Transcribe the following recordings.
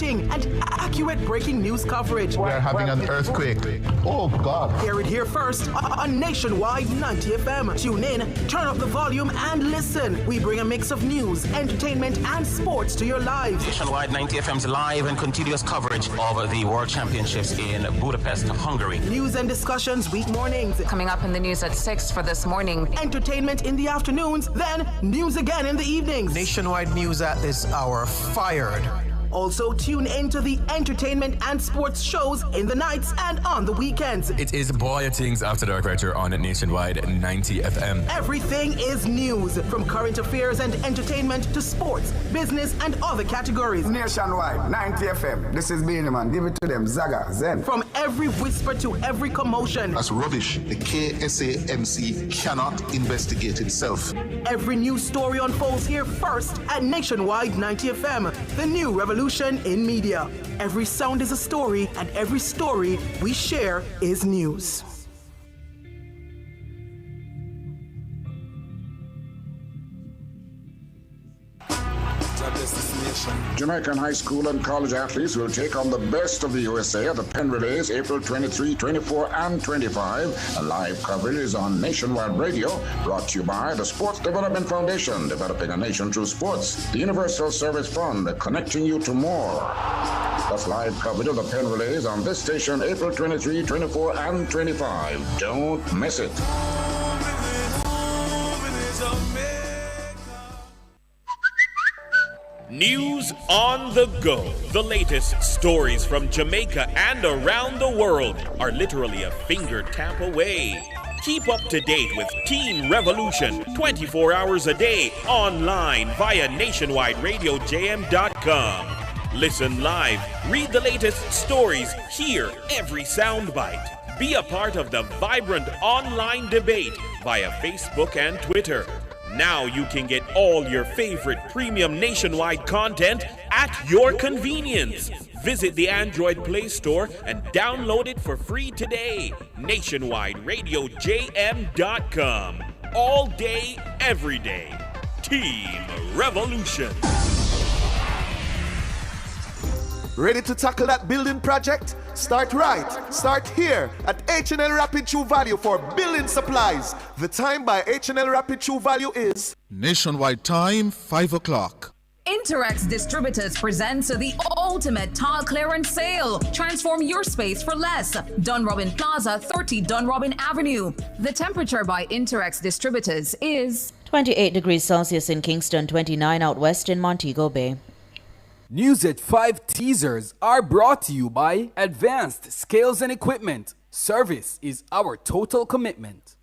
reporting, and accurate breaking news coverage. We're having an earthquake. Oh, God. Hear it here first on Nationwide 90 FM. Tune in, turn up the volume, and listen. We bring a mix of news, entertainment, and sports to your lives. Nationwide 90 FM's live and continuous coverage of the World Championships in Budapest, Hungary. News and discussions week mornings. Coming up in the news at 6 for this morning. Entertainment in the afternoons, then news again in the evenings. Nationwide news at this hour. Fired. Also tune in to the entertainment and sports shows in the nights and on the weekends. It is Boy Things After Dark right here on Nationwide 90 FM. Everything is news, from current affairs and entertainment to sports, business, and other categories. Nationwide 90 FM. This is Beanie Man. Give it to them. Zaga, Zen. From every whisper to every commotion. That's rubbish. The KSAMC cannot investigate itself. Every news story unfolds here first at Nationwide 90 FM, the new revolution in media. Every sound is a story, and every story we share is news. Jamaican high school and college athletes will take on the best of the USA at the Penn Relays April 23, 24, and 25. A live coverage is on Nationwide Radio, brought to you by the Sports Development Foundation, developing a nation through sports. The Universal Service Fund, connecting you to more. That's live coverage of the Penn Relays on this station April 23, 24, and 25. Don't miss it. News on the go. The latest stories from Jamaica and around the world are literally a finger tap away. Keep up to date with Teen Revolution 24 hours a day online via nationwideradiojm.com. Listen live, read the latest stories, hear every soundbite. Be a part of the vibrant online debate via Facebook and Twitter. Now you can get all your favorite premium Nationwide content at your convenience. Visit the Android Play Store and download it for free today. NationwideRadioJM.com. All day, every day. Team Revolution. Ready to tackle that building project? Start right. Start here at H&L Rapid True Value for building supplies. The time by H&L Rapid True Value is Nationwide time, 5 o'clock. Interex Distributors presents the ultimate tile clearance sale. Transform your space for less. Dunrobin Plaza, 30 Dunrobin Avenue. The temperature by Interex Distributors is 28 degrees Celsius in Kingston, 29 out west in Montego Bay. News at 5 teasers are brought to you by Advanced Scales and Equipment. Service is our total commitment.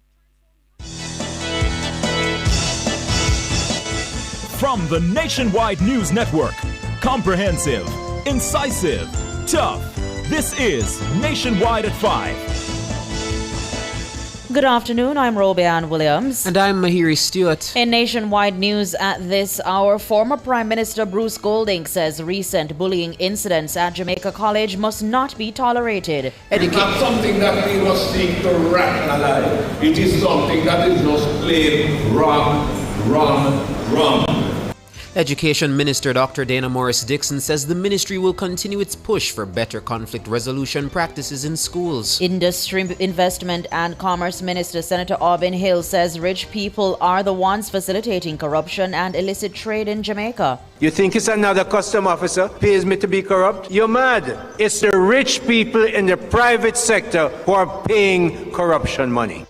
From the Nationwide News Network, comprehensive, incisive, tough. This is Nationwide at 5. Good afternoon, I'm Robianne Williams. And I'm Mahiri Stewart. In Nationwide news at this hour, former Prime Minister Bruce Golding says recent bullying incidents at Jamaica College must not be tolerated. It's not something that we must seek to rationalize. It is something that is just plain wrong. Education Minister Dr. Dana Morris-Dixon says the ministry will continue its push for better conflict resolution practices in schools. Industry, Investment and Commerce Minister Senator Aubin Hill says rich people are the ones facilitating corruption and illicit trade in Jamaica. You think it's another custom officer pays me to be corrupt? You're mad. It's the rich people in the private sector who are paying corruption money.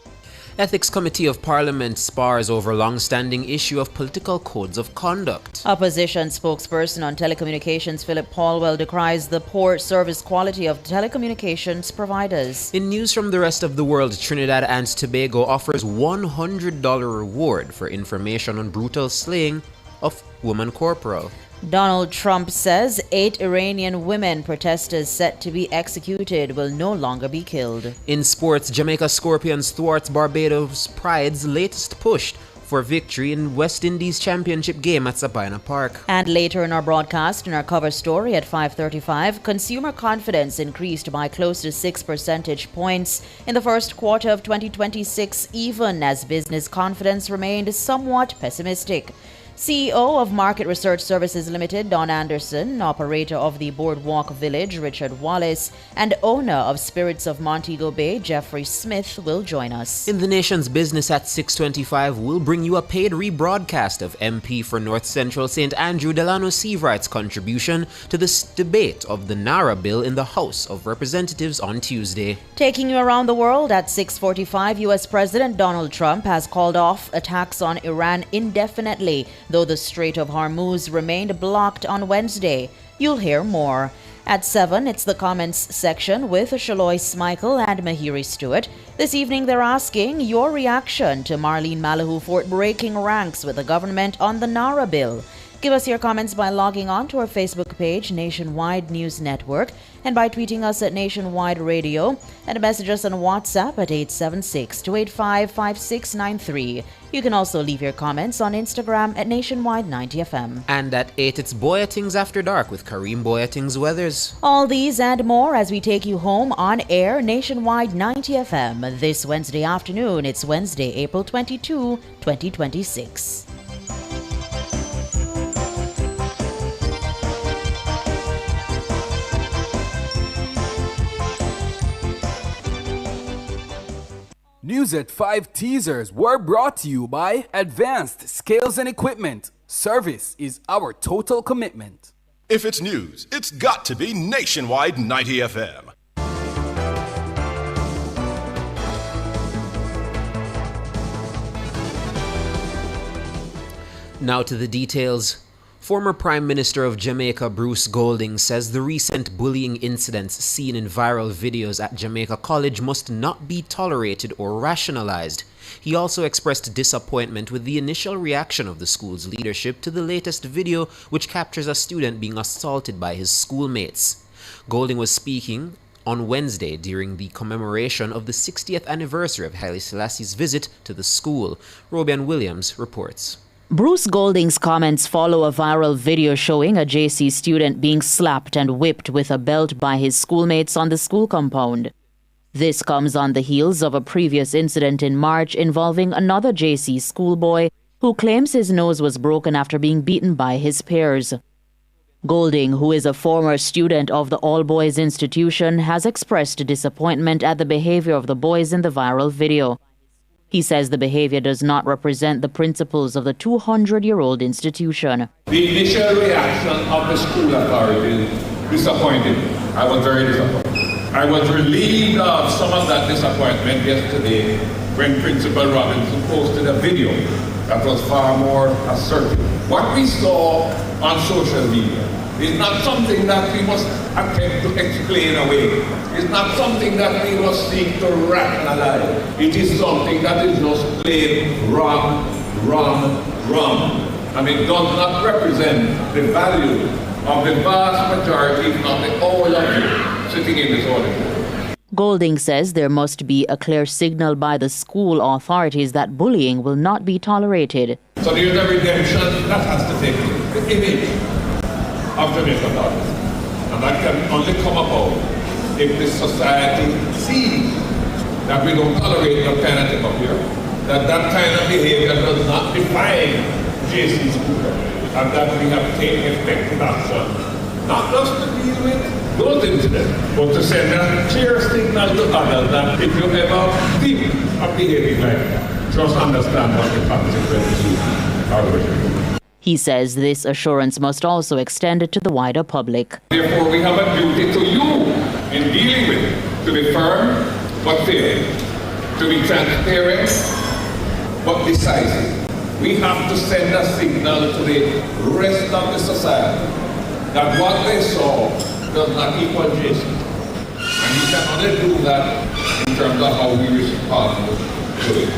Ethics Committee of Parliament spars over long-standing issue of political codes of conduct. Opposition spokesperson on telecommunications Philip Paulwell decries the poor service quality of telecommunications providers. In news from the rest of the world, Trinidad and Tobago offers $100 reward for information on brutal slaying of woman corporal. Donald Trump says 8 Iranian women protesters set to be executed will no longer be killed. In sports, Jamaica Scorpions thwarts Barbados Pride's latest push for victory in West Indies Championship game at Sabina Park. And later in our broadcast, in our cover story at 5:35, consumer confidence increased by close to 6 percentage points in the first quarter of 2026, even as business confidence remained somewhat pessimistic. CEO of Market Research Services Limited, Don Anderson, operator of the Boardwalk Village, Richard Wallace, and owner of Spirits of Montego Bay, Jeffrey Smith, will join us. In the nation's business at 6:25, we'll bring you a paid rebroadcast of MP for North Central St. Andrew Delano Seavright's contribution to this debate of the NARA bill in the House of Representatives on Tuesday. Taking you around the world at 6:45, U.S. President Donald Trump has called off attacks on Iran indefinitely, though the Strait of Hormuz remained blocked on Wednesday. You'll hear more. At 7, it's the comments section with Shaloy Smikle and Mahiri Stewart. This evening, they're asking your reaction to Marlene Malahoo Fort breaking ranks with the government on the NARA bill. Give us your comments by logging on to our Facebook page, Nationwide News Network, and by tweeting us at Nationwide Radio, and message us on WhatsApp at 876-285-5693. You can also leave your comments on Instagram at Nationwide90FM. And at 8, it's Boyatings After Dark with Kareem Boyatings Weathers. All these and more as we take you home on air, Nationwide 90FM. This Wednesday afternoon, it's Wednesday, April 22, 2026. News at 5 teasers were brought to you by Advanced Scales and Equipment. Service is our total commitment. If it's news, it's got to be Nationwide 90 FM. Now to the details. Former Prime Minister of Jamaica Bruce Golding says the recent bullying incidents seen in viral videos at Jamaica College must not be tolerated or rationalized. He also expressed disappointment with the initial reaction of the school's leadership to the latest video, which captures a student being assaulted by his schoolmates. Golding was speaking on Wednesday during the commemoration of the 60th anniversary of Haile Selassie's visit to the school. Robian Williams reports. Bruce Golding's comments follow a viral video showing a JC student being slapped and whipped with a belt by his schoolmates on the school compound. This comes on the heels of a previous incident in March involving another JC schoolboy who claims his nose was broken after being beaten by his peers. Golding, who is a former student of the all-boys institution, has expressed disappointment at the behavior of the boys in the viral video. He says the behavior does not represent the principles of the 200-year-old institution. The initial reaction of the school authorities disappointed. I was very disappointed. I was relieved of some of that disappointment yesterday when Principal Robinson posted a video that was far more assertive. What we saw on social media is not something that we must attempt to explain away. It's not something that we must seek to rationalize. It is something that is just plain wrong. And it does not represent the value of the vast majority, if not the whole of you, sitting in this auditorium. Golding says there must be a clear signal by the school authorities that bullying will not be tolerated. So there's a redemption that has to take place. The image of Jamaica College. And that can only come about if the society sees that we don't tolerate that kind of thing up here, that kind of behavior does not define JC school, and that we have taken effective action, not just to deal with those incidents, but to send a clear signal to others that if you ever think of behaving like that, just understand what the consequences are going to be. He says this assurance must also extend to the wider public. Therefore, we have a duty to you in dealing with it, to be firm but fair, to be transparent but decisive. We have to send a signal to the rest of the society that what they saw does not equal justice. And we can only do that in terms of how we respond to it.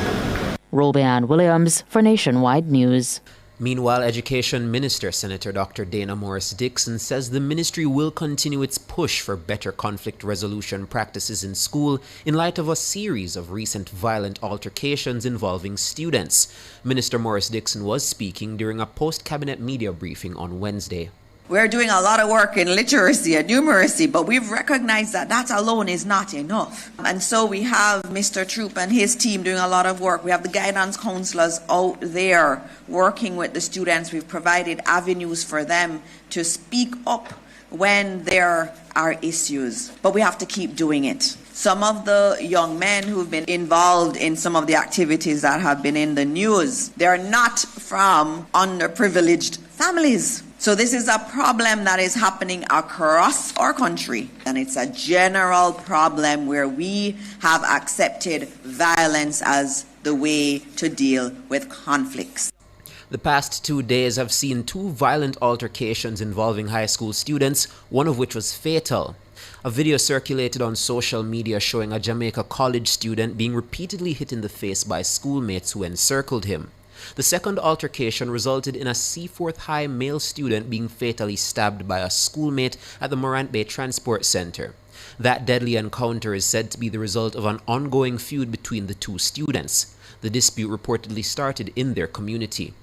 Robian Williams for Nationwide News. Meanwhile, Education Minister Senator Dr. Dana Morris-Dixon says the ministry will continue its push for better conflict resolution practices in school in light of a series of recent violent altercations involving students. Minister Morris-Dixon was speaking during a post-cabinet media briefing on Wednesday. We're doing a lot of work in literacy and numeracy, but we've recognized that that alone is not enough. And so we have Mr. Troop and his team doing a lot of work. We have the guidance counselors out there working with the students. We've provided avenues for them to speak up when there are issues, but we have to keep doing it. Some of the young men who've been involved in some of the activities that have been in the news, they're not from underprivileged families. So this is a problem that is happening across our country, and it's a general problem where we have accepted violence as the way to deal with conflicts. The past 2 days have seen 2 violent altercations involving high school students, one of which was fatal. A video circulated on social media showing a Jamaica college student being repeatedly hit in the face by schoolmates who encircled him. The second altercation resulted in a Seaforth High male student being fatally stabbed by a schoolmate at the Morant Bay Transport Center. That deadly encounter is said to be the result of an ongoing feud between the 2 students. The dispute reportedly started in their community.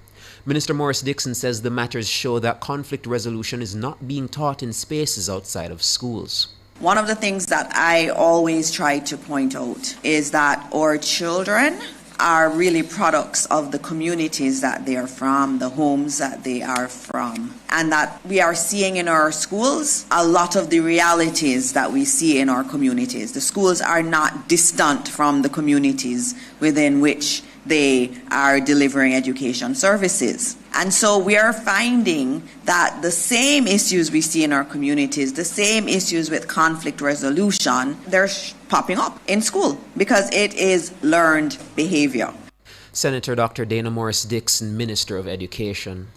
Minister Morris Dixon says the matters show that conflict resolution is not being taught in spaces outside of schools. One of the things that I always try to point out is that our children are really products of the communities that they are from, the homes that they are from, and that we are seeing in our schools a lot of the realities that we see in our communities. The schools are not distant from the communities within which they are delivering education services. And so we are finding that the same issues we see in our communities, the same issues with conflict resolution, they're popping up in school because it is learned behavior. Senator Dr. Dana Morris Dixon, Minister of Education.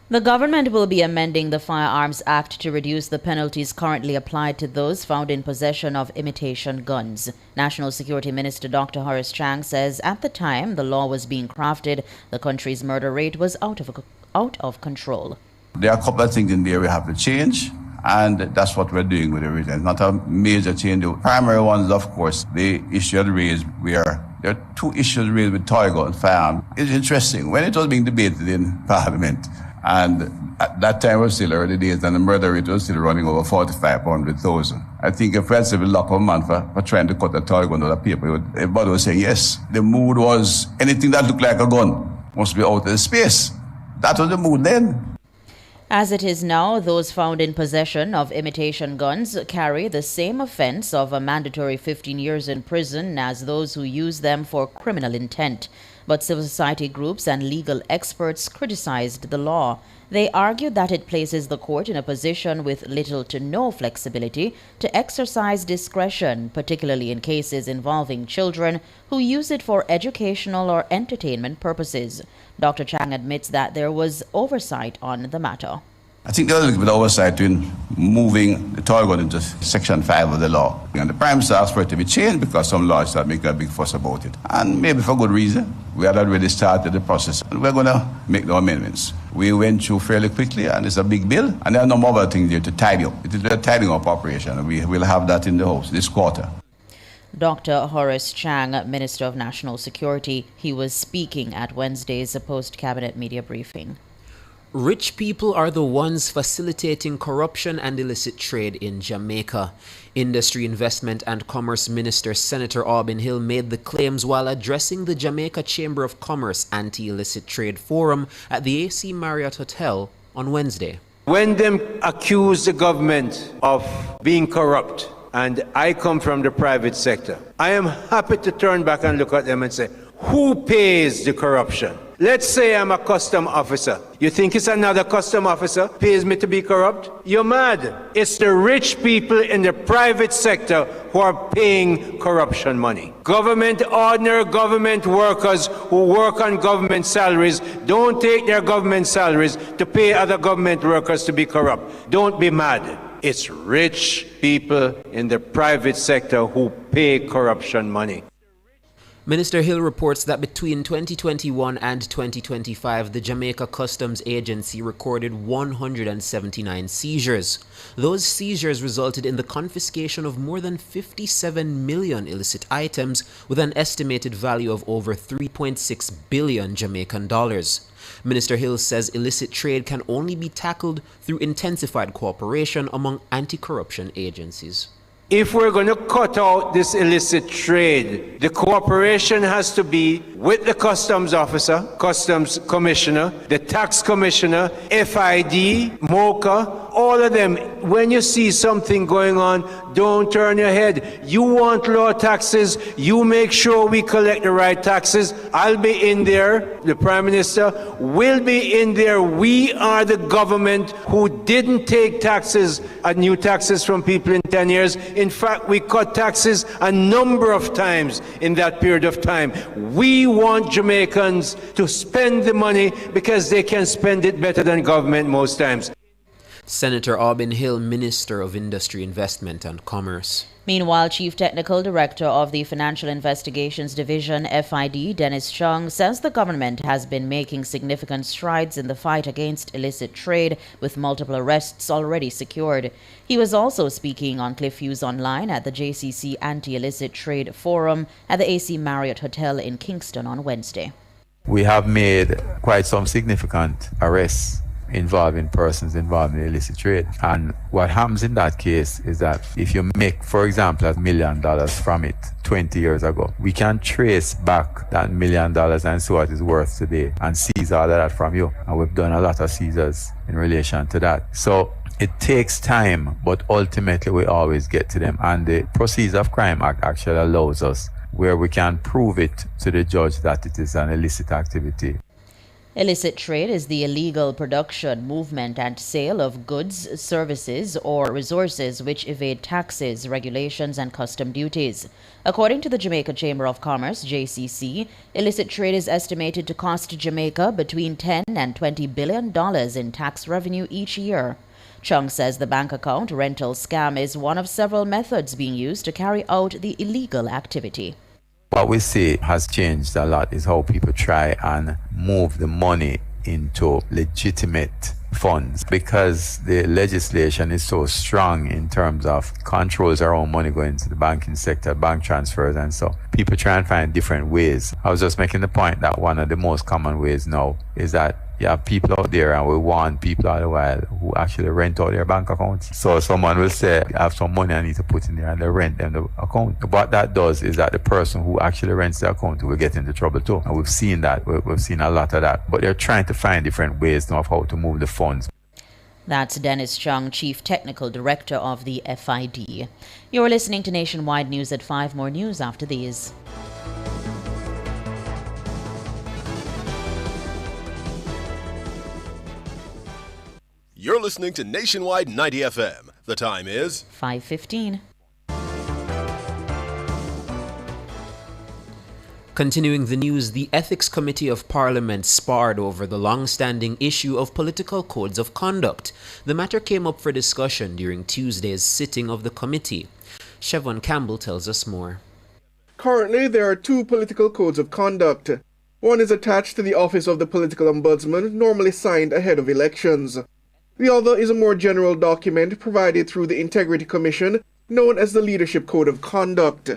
The government will be amending the Firearms Act to reduce the penalties currently applied to those found in possession of imitation guns. National Security Minister Dr. Horace Chang says at the time the law was being crafted, the country's murder rate was out of control. There are a couple of things in there we have to change, and that's what we're doing with everything. It's not a major change. The primary ones, of course, the issue raised where there are 2 issues raised with toy gun and firearm. It's interesting. When it was being debated in Parliament, and at that time, it was still early days, and the murder rate was still running over 4,500,000. I think if we had to lock a man for trying to cut a toy gun out of paper, everybody was saying yes. The mood was anything that looked like a gun must be out of space. That was the mood then. As it is now, those found in possession of imitation guns carry the same offense of a mandatory 15 years in prison as those who use them for criminal intent. But civil society groups and legal experts criticized the law. They argued that it places the court in a position with little to no flexibility to exercise discretion, particularly in cases involving children who use it for educational or entertainment purposes. Dr. Chang admits that there was oversight on the matter. I think there was a little bit of oversight in moving the toy gun into Section 5 of the law. And the Prime Minister asked for it to be changed because some lawyers started making a big fuss about it. And maybe for good reason. We had already started the process. And we're going to make the amendments. We went through fairly quickly, and it's a big bill. And there are no more other things there to tidy up. It is a tidying up operation. We will have that in the House this quarter. Dr. Horace Chang, Minister of National Security, he was speaking at Wednesday's post-cabinet media briefing. Rich people are the ones facilitating corruption and illicit trade in Jamaica. Industry, Investment and Commerce Minister Senator Aubin Hill made the claims while addressing the Jamaica Chamber of Commerce Anti-Illicit Trade Forum at the AC Marriott Hotel on Wednesday. When them accuse the government of being corrupt, and I come from the private sector, I am happy to turn back and look at them and say, who pays the corruption? Let's say I'm a custom officer. You think it's another custom officer pays me to be corrupt? You're mad. It's the rich people in the private sector who are paying corruption money. Ordinary government workers who work on government salaries don't take their government salaries to pay other government workers to be corrupt. Don't be mad. It's rich people in the private sector who pay corruption money. Minister Hill reports that between 2021 and 2025, the Jamaica Customs Agency recorded 179 seizures. Those seizures resulted in the confiscation of more than 57 million illicit items with an estimated value of over 3.6 billion Jamaican dollars. Minister Hill says illicit trade can only be tackled through intensified cooperation among anti-corruption agencies. If we're going to cut out this illicit trade, the cooperation has to be with the customs officer, customs commissioner, the tax commissioner, FID, MOCA, all of them. When you see something going on, don't turn your head. You want low taxes, you make sure we collect the right taxes. I'll be in there, the Prime Minister will be in there. We are the government who didn't take taxes, new taxes from people in 10 years. In fact, we cut taxes a number of times in that period of time. We want Jamaicans to spend the money because they can spend it better than government most times. Senator Aubin Hill, Minister of Industry, Investment and Commerce. Meanwhile, Chief Technical Director of the Financial Investigations Division, FID, Dennis Chung, says the government has been making significant strides in the fight against illicit trade, with multiple arrests already secured. He was also speaking on Cliff Hughes Online at the JCC Anti-Illicit Trade Forum at the AC Marriott Hotel in Kingston on Wednesday. We have made quite some significant arrests involving persons involved in illicit trade. And what happens in that case is that if you make, for example, $1 million from it 20 years ago, we can trace back that $1 million and see what it's worth today and seize all of that from you. And we've done a lot of seizures in relation to that. So it takes time, but ultimately we always get to them. And the Proceeds of Crime Act actually allows us where we can prove it to the judge that it is an illicit activity. Illicit trade is the illegal production, movement, and sale of goods, services, or resources which evade taxes, regulations, and custom duties. According to the Jamaica Chamber of Commerce, JCC, illicit trade is estimated to cost Jamaica between $10 and $20 billion in tax revenue each year. Chung says the bank account rental scam is one of several methods being used to carry out the illegal activity. What we see has changed a lot is how people try and move the money into legitimate funds, because the legislation is so strong in terms of controls around money going into the banking sector, bank transfers, and so people try and find different ways. I was just making the point that one of the most common ways now is that you have people out there, and we want people all the while who actually rent out their bank accounts. So someone will say, I have some money I need to put in there, and they rent them the account. What that does is that the person who actually rents the account will get into trouble too. And we've seen that. We've seen a lot of that. But they're trying to find different ways now of how to move the funds. That's Dennis Chung, Chief Technical Director of the FID. You're listening to Nationwide News at 5. More news after these. You're listening to Nationwide 90 FM. The time is 5:15. Continuing the news, the Ethics Committee of Parliament sparred over the long-standing issue of political codes of conduct. The matter came up for discussion during Tuesday's sitting of the committee. Siobhan Campbell tells us more. Currently, there are 2 political codes of conduct. One is attached to the Office of the Political Ombudsman, normally signed ahead of elections. The other is a more general document provided through the Integrity Commission, known as the Leadership Code of Conduct.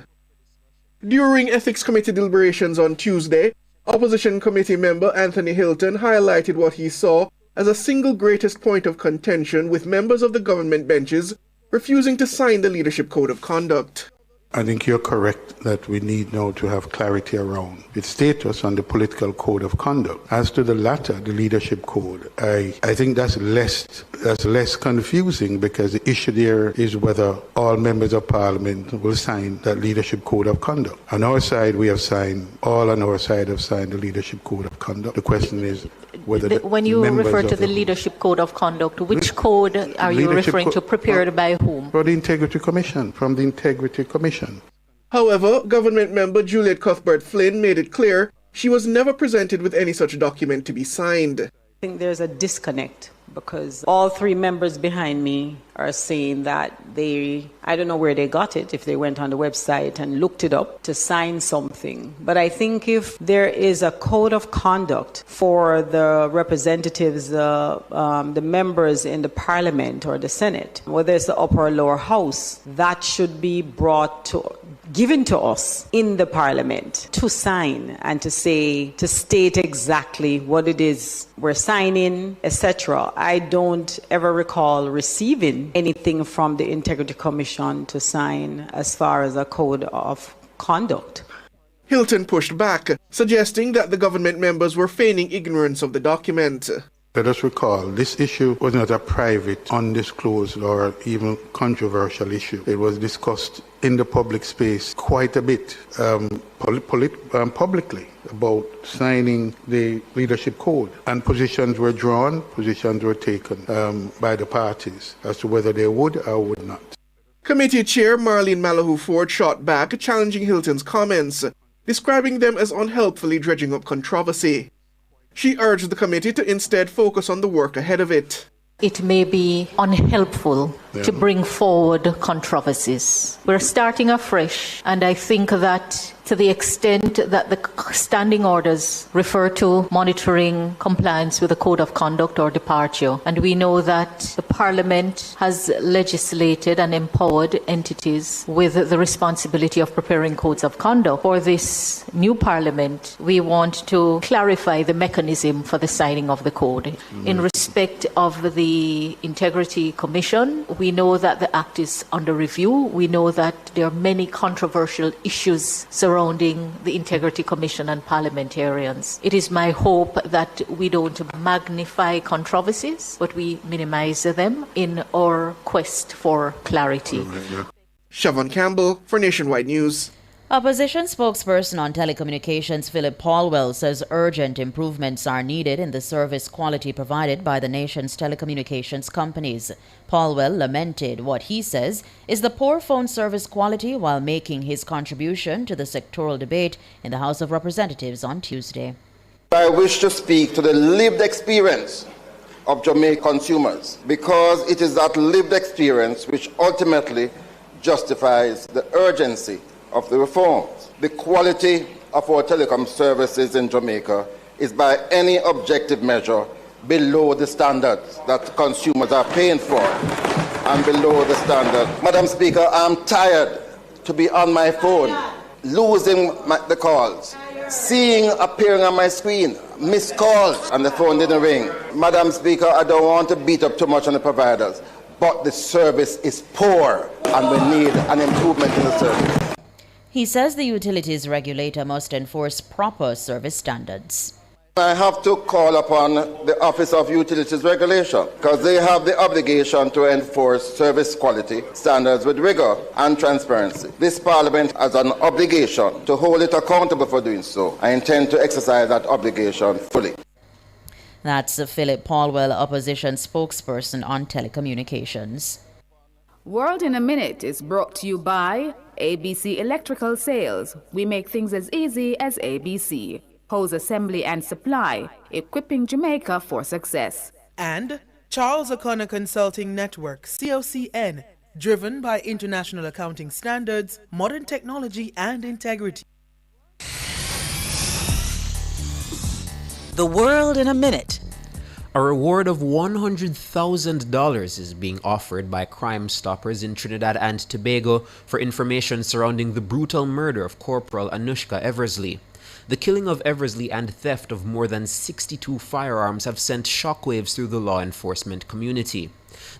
During Ethics Committee deliberations on Tuesday, Opposition Committee member Anthony Hilton highlighted what he saw as a single greatest point of contention with members of the government benches refusing to sign the Leadership Code of Conduct. I think you're correct that we need now to have clarity around its status on the political code of conduct. As to the latter, the leadership code, I think that's less confusing, because the issue there is whether all members of parliament will sign that leadership code of conduct. On our side, all on our side have signed the leadership code of conduct. The question is whether when you refer to the leadership code of conduct, which code are you referring to, prepared by whom? From the Integrity Commission. However, government member Juliet Cuthbert Flynn made it clear she was never presented with any such document to be signed. I think there's a disconnect because all three members behind me are saying that I don't know where they got it, if they went on the website and looked it up to sign something. But I think if there is a code of conduct for the representatives, the members in the parliament or the Senate, whether it's the upper or lower house, that should be given to us in the parliament to sign and to state exactly what it is we're signing, etc. I don't ever recall receiving anything from the Integrity Commission to sign as far as a code of conduct. Hilton pushed back, suggesting that the government members were feigning ignorance of the document. Let us recall, this issue was not a private, undisclosed, or even controversial issue. It was discussed in the public space quite a bit, publicly, about signing the leadership code. And positions were drawn, positions were taken by the parties as to whether they would or would not. Committee Chair Marlene Malahoo Ford shot back, challenging Hilton's comments, describing them as unhelpfully dredging up controversy. She urged the committee to instead focus on the work ahead of it. It may be unhelpful to bring forward controversies. We're starting afresh, and I think that to the extent that the standing orders refer to monitoring compliance with the code of conduct or departure, and we know that the Parliament has legislated and empowered entities with the responsibility of preparing codes of conduct. For this new Parliament, we want to clarify the mechanism for the signing of the code. In respect of the Integrity Commission, we know that the Act is under review. We know that there are many controversial issues surrounding the Integrity Commission and parliamentarians. It is my hope that we don't magnify controversies, but we minimize them in our quest for clarity. Siobhan Campbell for Nationwide News. Opposition spokesperson on telecommunications Philip Paulwell says urgent improvements are needed in the service quality provided by the nation's telecommunications companies. Paulwell lamented what he says is the poor phone service quality while making his contribution to the sectoral debate in the House of Representatives on Tuesday. I wish to speak to the lived experience of Jamaican consumers because it is that lived experience which ultimately justifies the urgency of the reforms. The quality of our telecom services in Jamaica is by any objective measure below the standards that consumers are paying for and below the standard. Madam Speaker, I'm tired to be on my phone, losing the calls, seeing appearing on my screen, missed calls, and the phone didn't ring. Madam Speaker, I don't want to beat up too much on the providers, but the service is poor and we need an improvement in the service. He says the utilities regulator must enforce proper service standards. I have to call upon the Office of Utilities Regulation because they have the obligation to enforce service quality standards with rigor and transparency. This Parliament has an obligation to hold it accountable for doing so. I intend to exercise that obligation fully. That's Philip Paulwell, opposition spokesperson on telecommunications. World in a Minute is brought to you by ABC Electrical Sales. We make things as easy as ABC. Hose assembly and supply, equipping Jamaica for success. And Charles O'Connor Consulting Network, COCN, driven by international accounting standards, modern technology and integrity. The World in a Minute. A reward of $100,000 is being offered by Crime Stoppers in Trinidad and Tobago for information surrounding the brutal murder of Corporal Anushka Eversley. The killing of Eversley and theft of more than 62 firearms have sent shockwaves through the law enforcement community.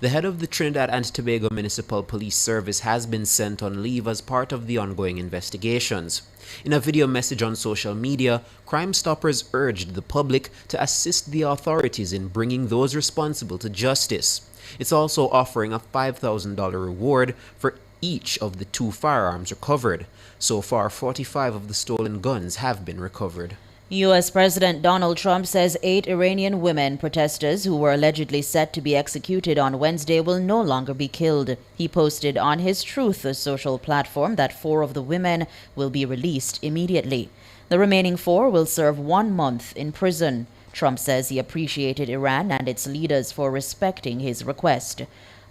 The head of the Trinidad and Tobago Municipal Police Service has been sent on leave as part of the ongoing investigations. In a video message on social media, Crime Stoppers urged the public to assist the authorities in bringing those responsible to justice. It's also offering a $5,000 reward for each of the 2 firearms recovered. So far, 45 of the stolen guns have been recovered. U.S. President Donald Trump says 8 Iranian women protesters who were allegedly set to be executed on Wednesday will no longer be killed. He posted on his Truth, a social platform, that 4 of the women will be released immediately. The remaining 4 will serve 1 month in prison. Trump says he appreciated Iran and its leaders for respecting his request.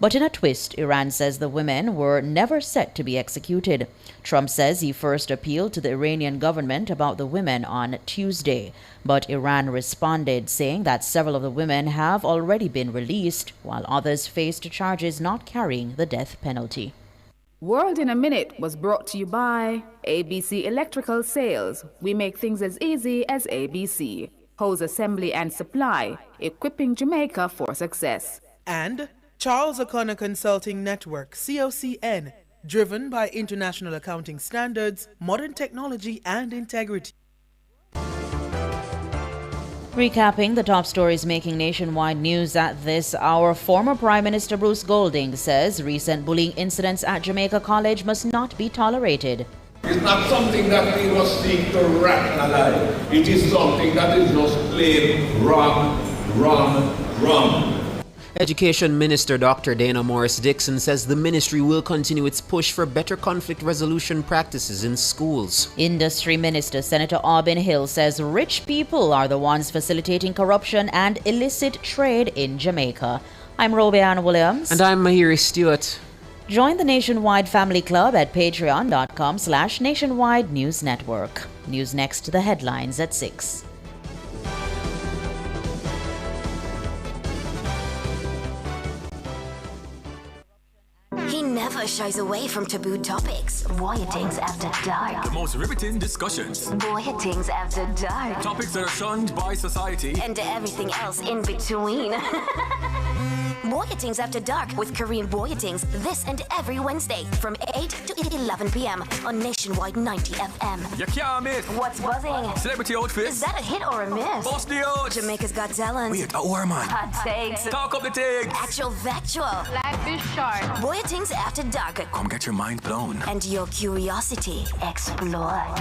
But in a twist, Iran says the women were never set to be executed. Trump says he first appealed to the Iranian government about the women on Tuesday. But Iran responded, saying that several of the women have already been released, while others faced charges not carrying the death penalty. World in a Minute was brought to you by ABC Electrical Sales. We make things as easy as ABC. Hose assembly and supply, equipping Jamaica for success. And Charles O'Connor Consulting Network, COCN, driven by international accounting standards, modern technology and integrity. Recapping the top stories making nationwide news at this hour, former Prime Minister Bruce Golding says recent bullying incidents at Jamaica College must not be tolerated. It's not something that we must seek to rationalize. It is something that is just plain wrong. Education Minister Dr. Dana Morris-Dixon says the ministry will continue its push for better conflict resolution practices in schools. Industry Minister Senator Aubin Hill says rich people are the ones facilitating corruption and illicit trade in Jamaica. I'm Robianne Williams. And I'm Mahiri Stewart. Join the Nationwide Family Club at patreon.com/Nationwide News Network. News next, the headlines at 6. He never shies away from taboo topics. Voyagings after dark. The most riveting discussions. Voyagings after dark. Topics that are shunned by society. And everything else in between. Voyagings After Dark with Korean Voyagings this and every Wednesday from 8 to 11 p.m. on Nationwide 90 FM. You can't miss. What's buzzing? Celebrity outfits. Is that a hit or a miss? Bust the odds. Jamaica's Got Talent. Wait, a man. Hot takes. Talk up the things. Actual factual. Life is short. Voyagings After Dark. Come get your mind blown. And your curiosity explored.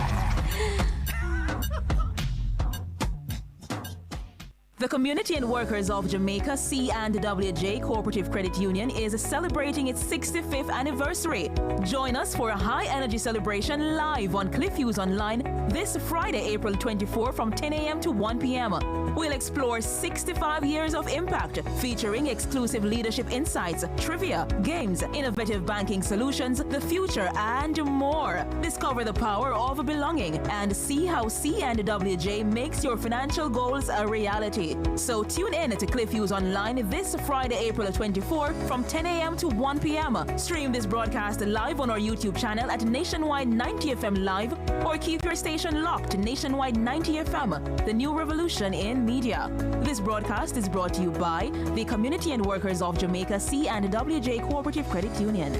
The Community and Workers of Jamaica C&WJ Cooperative Credit Union is celebrating its 65th anniversary. Join us for a high-energy celebration live on Cliffviews Online this Friday, April 24 from 10 a.m. to 1 p.m. We'll explore 65 years of impact, featuring exclusive leadership insights, trivia, games, innovative banking solutions, the future, and more. Discover the power of belonging and see how C&WJ makes your financial goals a reality. So tune in to Cliffviews Online this Friday, April 24 from 10 a.m. to 1 p.m. Stream this broadcast live on our YouTube channel at Nationwide 90 FM Live or keep your station locked to Nationwide 90 FM, the new revolution in media. This broadcast is brought to you by the Community and Workers of Jamaica C&WJ Cooperative Credit Union.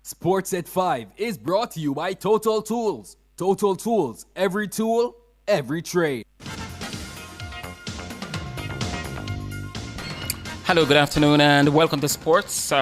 Sports at 5 is brought to you by Total Tools. Total Tools, every tool, every trade. Hello, good afternoon, and welcome to Sports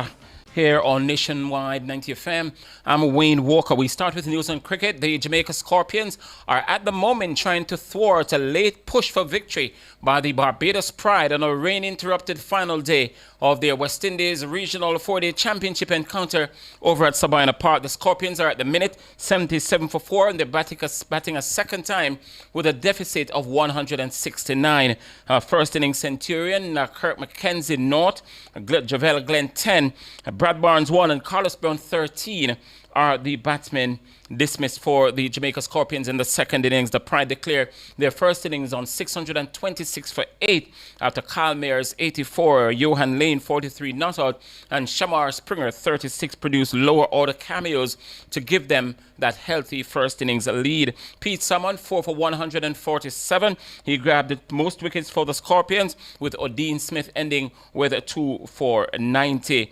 here on Nationwide 90 FM. I'm Wayne Walker. We start with news on cricket. The Jamaica Scorpions are at the moment trying to thwart a late push for victory by the Barbados Pride on a rain-interrupted final day of their West Indies Regional 4-Day Championship encounter over at Sabina Park. The Scorpions are at the minute 77 for 4 and they're batting a second time with a deficit of 169. First inning Centurion, Kirk McKenzie naught, Javel Glenn 10, Brad Barnes 1 and Carlos Brown 13 are the batsmen dismissed for the Jamaica Scorpions in the second innings. The Pride declare their first innings on 626 for 8 after Kyle Mayers 84, Johan Lane 43 not out, and Shamar Springer 36 produced lower order cameos to give them that healthy first innings lead. Pete Salmon 4 for 147. He grabbed the most wickets for the Scorpions, with O'Dean Smith ending with 2 for 90.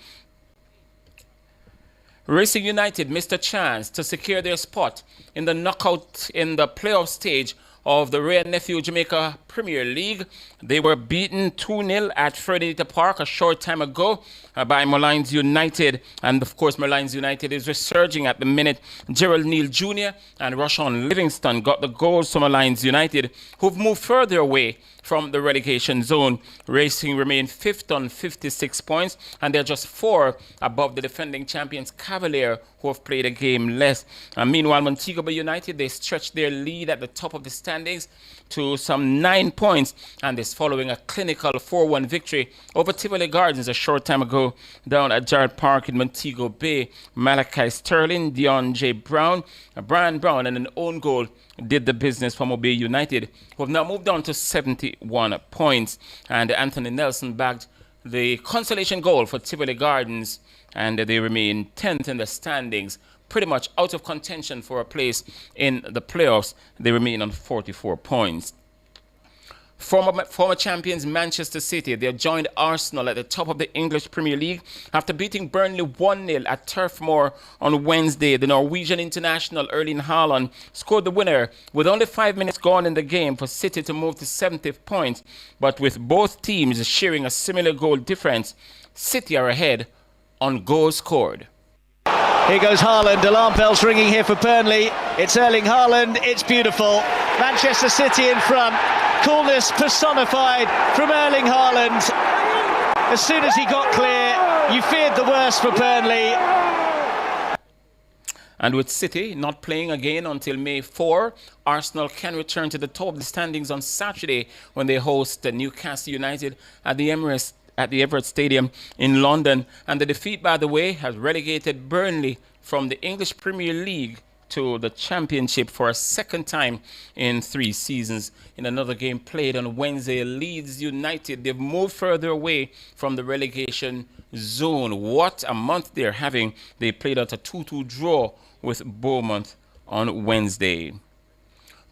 Racing United missed a chance to secure their spot in the knockout in the playoff stage of the Ray and Nephew Jamaica Premier League. They were beaten 2-0 at Frederica Park a short time ago by Moulins United. And of course, Moulins United is resurging at the minute. Gerald Neal Jr. and Rashawn Livingston got the goals from Moulins United, who've moved further away from the relegation zone. Racing remain 5th on 56 points, and they're just 4 above the defending champions Cavalier, who have played a game less. Meanwhile, Montego Bay United, they stretched their lead at the top of the standings to some 9 points, and this following a clinical 4-1 victory over Tivoli Gardens a short time ago down at Gerard Park in Montego Bay. Malachi Sterling, Dion J. Brown, Brian Brown, and an own goal did the business for Mobay United, who have now moved on to 71 points. And Anthony Nelson bagged the consolation goal for Tivoli Gardens, and they remain 10th in the standings, pretty much out of contention for a place in the playoffs. They remain on 44 points. Former champions Manchester City, they joined Arsenal at the top of the English Premier League after beating Burnley 1-0 at Turf Moor on Wednesday. The Norwegian international Erling Haaland scored the winner with only 5 minutes gone in the game for City to move to 70th point. But with both teams sharing a similar goal difference, City are ahead on goals scored. Here goes Haaland, alarm bells ringing here for Burnley. It's Erling Haaland, it's beautiful. Manchester City in front. Coolness personified from Erling Haaland. As soon as he got clear, you feared the worst for Burnley. And with City not playing again until May 4, Arsenal can return to the top of the standings on Saturday when they host Newcastle United at the Emirates Stadium in London. And the defeat, by the way, has relegated Burnley from the English Premier League to the Championship for a second time in 3 seasons. In another game played on Wednesday, Leeds United, they've moved further away from the relegation zone. What a month they're having. They played out a 2-2 draw with Bournemouth on Wednesday.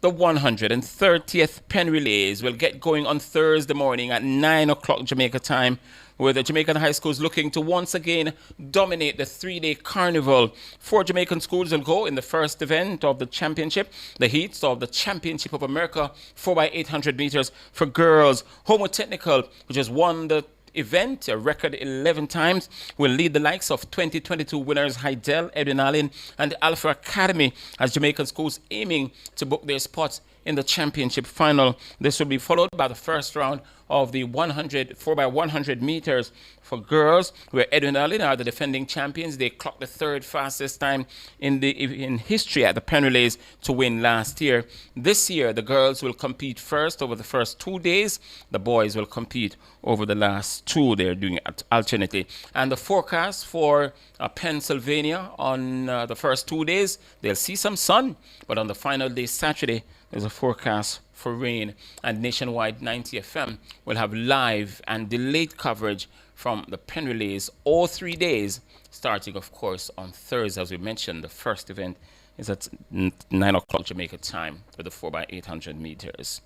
The 130th Pen Relays will get going on Thursday morning at 9 o'clock Jamaica time, with the Jamaican high schools looking to once again dominate the 3-day carnival. 4 Jamaican schools will go in the first event of the championship, the heats of the Championship of America 4x800 meters for girls. Homo Technical, which has won the event a record 11 times, will lead the likes of 2022 winners Heidel, Edwin Allen, and Alpha Academy as Jamaican schools aiming to book their spots in the championship final. This will be followed by the first round of the 4x100 meters for girls, where Edwin Allen are the defending champions. They clocked the 3rd fastest time in history at the Pen Relays to win last year. This year, the girls will compete first over the first 2 days. The boys will compete over the last 2. They're doing it alternately. And the forecast for Pennsylvania on the first 2 days, they'll see some sun, but on the final day, Saturday, there's a forecast for rain. And Nationwide 90 FM will have live and delayed coverage from the Pen Relays all 3 days, starting, of course, on Thursday. As we mentioned, the first event is at 9 o'clock Jamaica time with the 4x800 meters.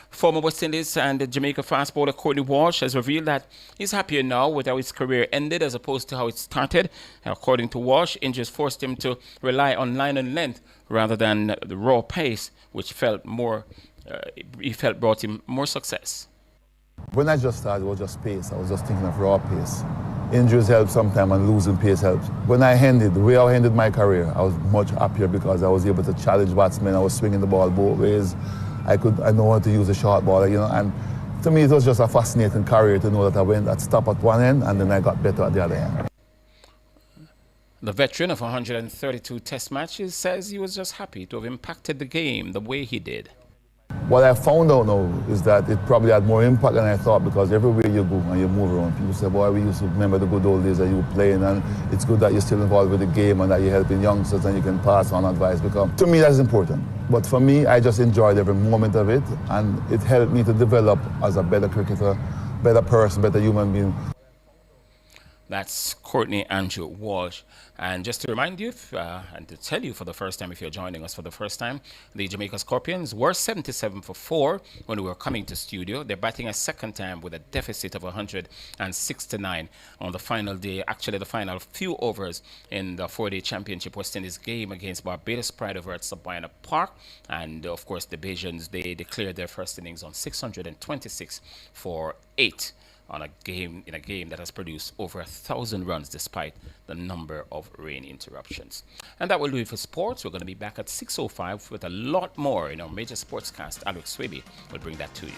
Former West Indies and Jamaica fast bowler Courtney Walsh has revealed that he's happier now with how his career ended as opposed to how it started. According to Walsh, injuries forced him to rely on line and length rather than the raw pace, which brought him more success. When I just started, it was just pace. I was just thinking of raw pace. Injuries help sometimes and losing pace helps. When I ended, the way I ended my career, I was much happier because I was able to challenge batsmen. I was swinging the ball both ways. I know how to use a short ball, and to me it was just a fascinating career to know that I went at stop at one end and then I got better at the other end. The veteran of 132 test matches says he was just happy to have impacted the game the way he did. What I found out now is that it probably had more impact than I thought, because everywhere you go and you move around, people say, boy, we used to remember the good old days that you were playing, and it's good that you're still involved with the game and that you're helping youngsters and you can pass on advice. Because to me, that's important. But for me, I just enjoyed every moment of it, and it helped me to develop as a better cricketer, better person, better human being. That's Courtney Andrew Walsh. And just to remind you, and to tell you for the first time, if you're joining us for the first time, the Jamaica Scorpions were 77 for 4 when we were coming to studio. They're batting a second time with a deficit of 169 on the final day, actually the final few overs in the 4-day championship West Indies game against Barbados Pride over at Sabina Park. And of course, the Bajans, they declared their first innings on 626 for 8. In a game that has produced over 1,000 runs despite the number of rain interruptions. And that will do it for sports. We're going to be back at 6:05 with a lot more in our major sportscast. Alex Swaby will bring that to you.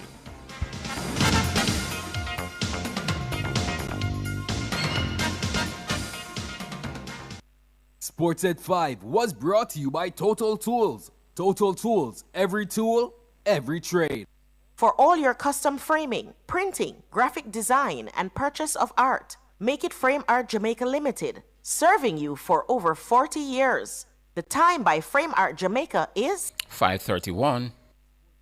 Sports at 5 was brought to you by Total Tools. Total Tools, every tool, every trade. For all your custom framing, printing, graphic design, and purchase of art, Make It Frame Art Jamaica Limited, serving you for over 40 years. The time by Frame Art Jamaica is 5:31.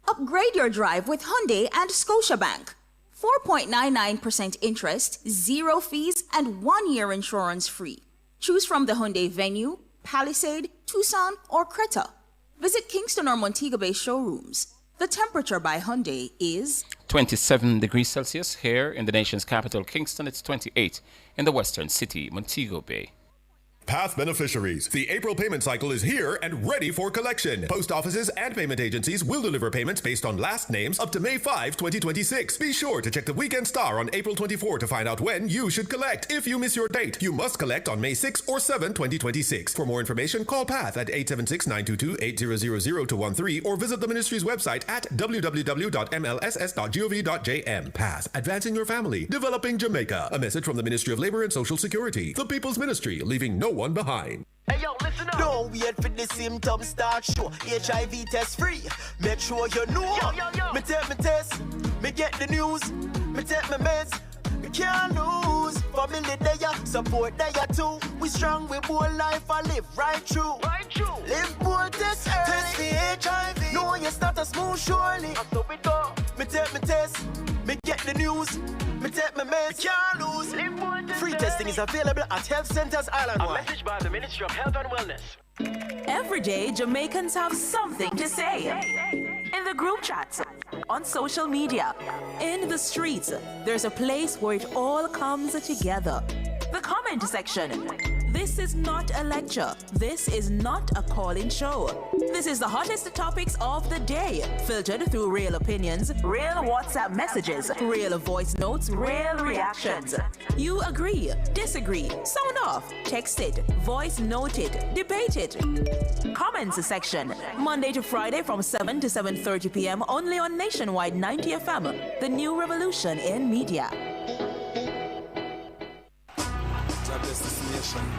Upgrade your drive with Hyundai and Scotiabank. 4.99% interest, 0 fees, and 1-year insurance free. Choose from the Hyundai Venue, Palisade, Tucson, or Creta. Visit Kingston or Montego Bay showrooms. The temperature by Hyundai is 27 degrees Celsius here in the nation's capital, Kingston. It's 28 in the western city, Montego Bay. Path beneficiaries. The April payment cycle is here and ready for collection. Post offices and payment agencies will deliver payments based on last names up to May 5, 2026. Be sure to check the Weekend Star on April 24 to find out when you should collect. If you miss your date, you must collect on May 6 or 7, 2026. For more information, call Path at 876-922-8000-13 or visit the ministry's website at www.mlss.gov.jm. Path, advancing your family, developing Jamaica. A message from the Ministry of Labor and Social Security. The People's Ministry, leaving no one behind. Hey yo, listen up. Don't wait for the symptoms start show. HIV test free. Make sure you know. Yo. Me take me test. Me get the news. Me take my meds. Me can't lose. Family there, support there too. We strong, we bold life, I live right through. Live bold test early. Test the HIV. Know you start a smooth surely. Me take me test. Me get the news. Me take my meds. Me can't lose. Free testing is available at health centers island-wide. A message by the Ministry of Health and Wellness. Every day, Jamaicans have something to say. In the group chats, on social media, in the streets, there's a place where it all comes together. The comment section. This is not a lecture. This is not a call-in show. This is the hottest topics of the day, filtered through real opinions, real WhatsApp messages, real voice notes, real reactions. You agree, disagree, sound off, text it, voice note it, debate it. Comments section, Monday to Friday from 7 to 7:30 p.m. only on Nationwide 90 FM, the new revolution in media.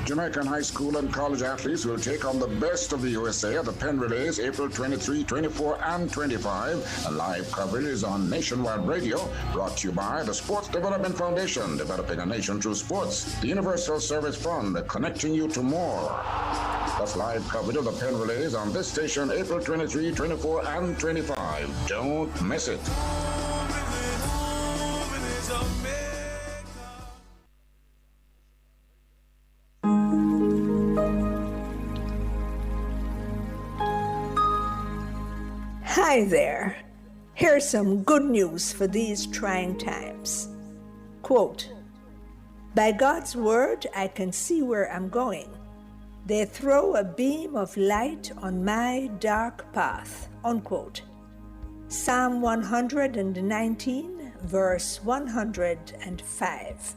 Jamaican high school and college athletes will take on the best of the USA at the Penn Relays April 23, 24, and 25. A live coverage is on Nationwide Radio, brought to you by the Sports Development Foundation, developing a nation through sports. The Universal Service Fund, connecting you to more. That's live coverage of the Penn Relays on this station April 23, 24, and 25. Don't miss it. Hi there. Here's some good news for these trying times. Quote, "By God's word, I can see where I'm going. They throw a beam of light on my dark path." Unquote. Psalm 119, verse 105.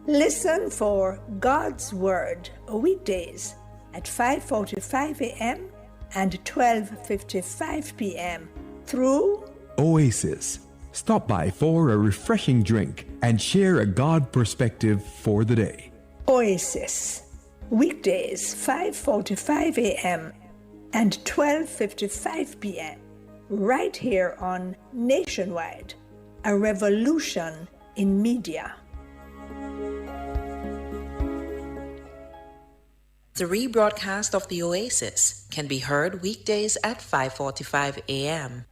Listen for God's word weekdays at 5:45 a.m. and 12:55 p.m. through Oasis. Stop by for a refreshing drink and share a God perspective for the day. Oasis, weekdays 5:45 a.m. and 12:55 p.m. right here on Nationwide, a revolution in media. The rebroadcast of the Oasis can be heard weekdays at 5:45 a.m.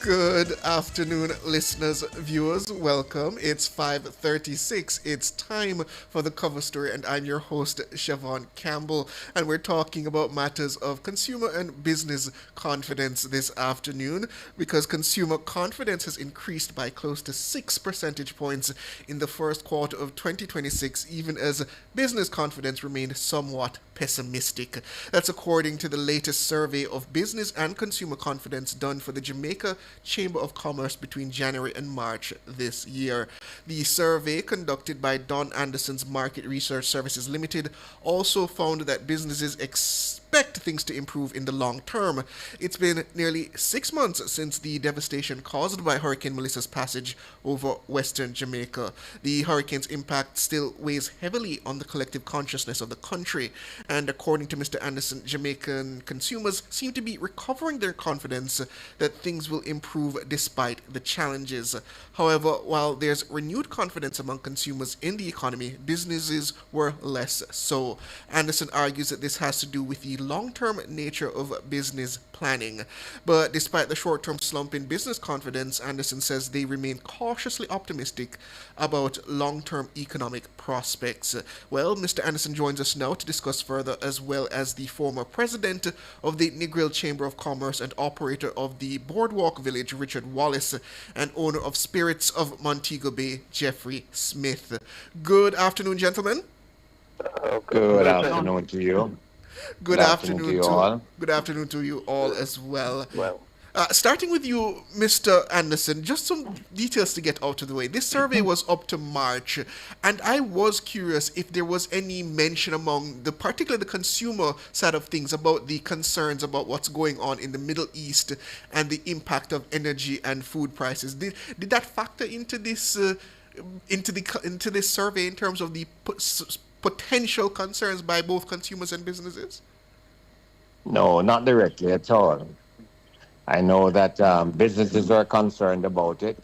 Good afternoon, listeners, viewers. Welcome. It's 5:36. It's time for the cover story, and I'm your host, Siobhan Campbell. And we're talking about matters of consumer and business confidence this afternoon, because consumer confidence has increased by close to 6 percentage points in the first quarter of 2026, even as business confidence remained somewhat pessimistic. That's according to the latest survey of business and consumer confidence done for the Jamaica Chamber of Commerce between January and March this year. The survey, conducted by Don Anderson's Market Research Services Limited, also found that businesses expect things to improve in the long term. It's been nearly 6 months since the devastation caused by Hurricane Melissa's passage over western Jamaica. The hurricane's impact still weighs heavily on the collective consciousness of the country, and according to Mr. Anderson, Jamaican consumers seem to be recovering their confidence that things will improve despite the challenges. However, while there's renewed confidence among consumers in the economy, businesses were less so. Anderson argues that this has to do with the long-term nature of business planning. But despite the short-term slump in business confidence, Anderson says they remain cautiously optimistic about long-term economic prospects. Well, Mr. Anderson joins us now to discuss further, as well as the former president of the Negril Chamber of Commerce and operator of the Boardwalk Village, Richard Wallace, and owner of Spirits of Montego Bay, Jeffrey Smith. Good afternoon, gentlemen. Good afternoon to you. Good afternoon to you all. Good afternoon to you all as well. Starting with you, Mr. Anderson, just some details to get out of the way. This survey was up to March, and I was curious if there was any mention among particularly the consumer side of things, about the concerns about what's going on in the Middle East and the impact of energy and food prices. Did that factor into this into this survey in terms of the potential concerns by both consumers and businesses? No, not directly at all. I know that businesses are concerned about it,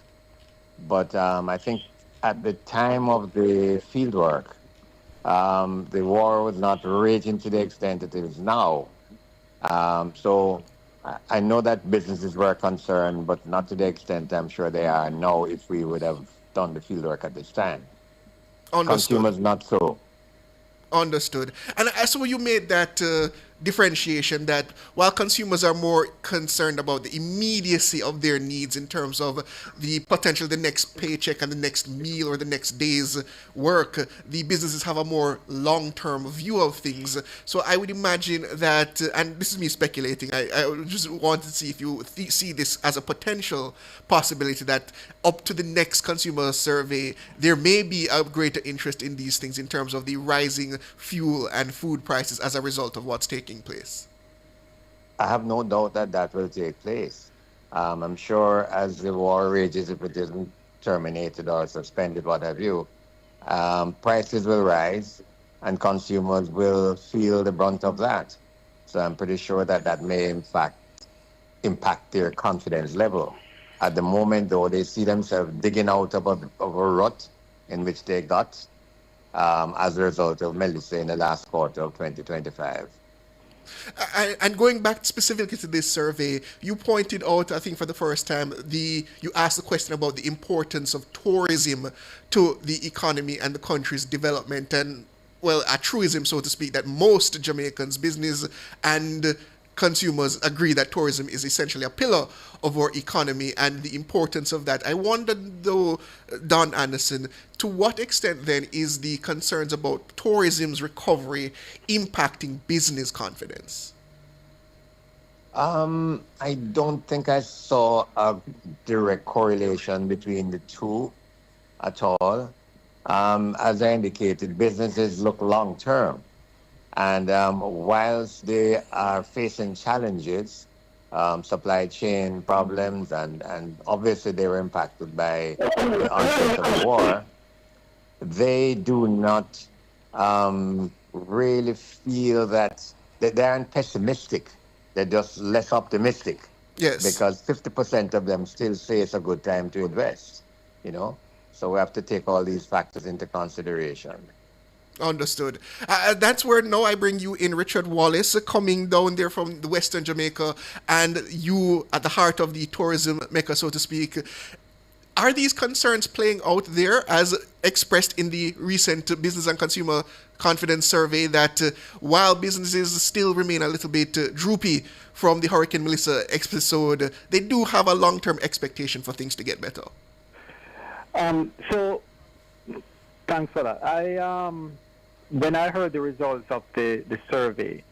but I think at the time of the fieldwork, the war was not raging to the extent it is now. So I know that businesses were concerned, but not to the extent I'm sure they are now if we would have done the fieldwork at this time. Understood. Consumers not so. Understood. And so you made that differentiation that while consumers are more concerned about the immediacy of their needs in terms of the potential, the next paycheck and the next meal or the next day's work, the businesses have a more long-term view of things. So I would imagine that, and this is me speculating, I just want to see if you see this as a potential possibility that up to the next consumer survey, there may be a greater interest in these things in terms of the rising fuel and food prices as a result of what's taking place. I have no doubt that that will take place. I'm sure as the war rages, if it isn't terminated or suspended, what have you, prices will rise and consumers will feel the brunt of that. So I'm pretty sure that that may in fact impact their confidence level. At the moment, though, they see themselves digging out of a rut in which they got as a result of Melissa in the last quarter of 2025. And going back specifically to this survey, you pointed out, I think for the first time, you asked the question about the importance of tourism to the economy and the country's development, and, well, a truism, so to speak, that most Jamaicans, business and consumers agree that tourism is essentially a pillar of our economy and the importance of that. I wondered, though, Don Anderson, to what extent then is the concerns about tourism's recovery impacting business confidence? I don't think I saw a direct correlation between the two at all. As I indicated, businesses look long term. And whilst they are facing challenges, supply chain problems, and obviously they were impacted by the onset of the war, they do not really feel that they aren't pessimistic. They're just less optimistic. Yes. Because 50% of them still say it's a good time to invest, you know? So we have to take all these factors into consideration. Understood. That's where now I bring you in, Richard Wallace, coming down there from the Western Jamaica, and you at the heart of the tourism mecca, so to speak. Are these concerns playing out there as expressed in the recent Business and Consumer Confidence Survey that while businesses still remain a little bit droopy from the Hurricane Melissa episode, they do have a long-term expectation for things to get better? So, thanks for that. When I heard the results of the survey,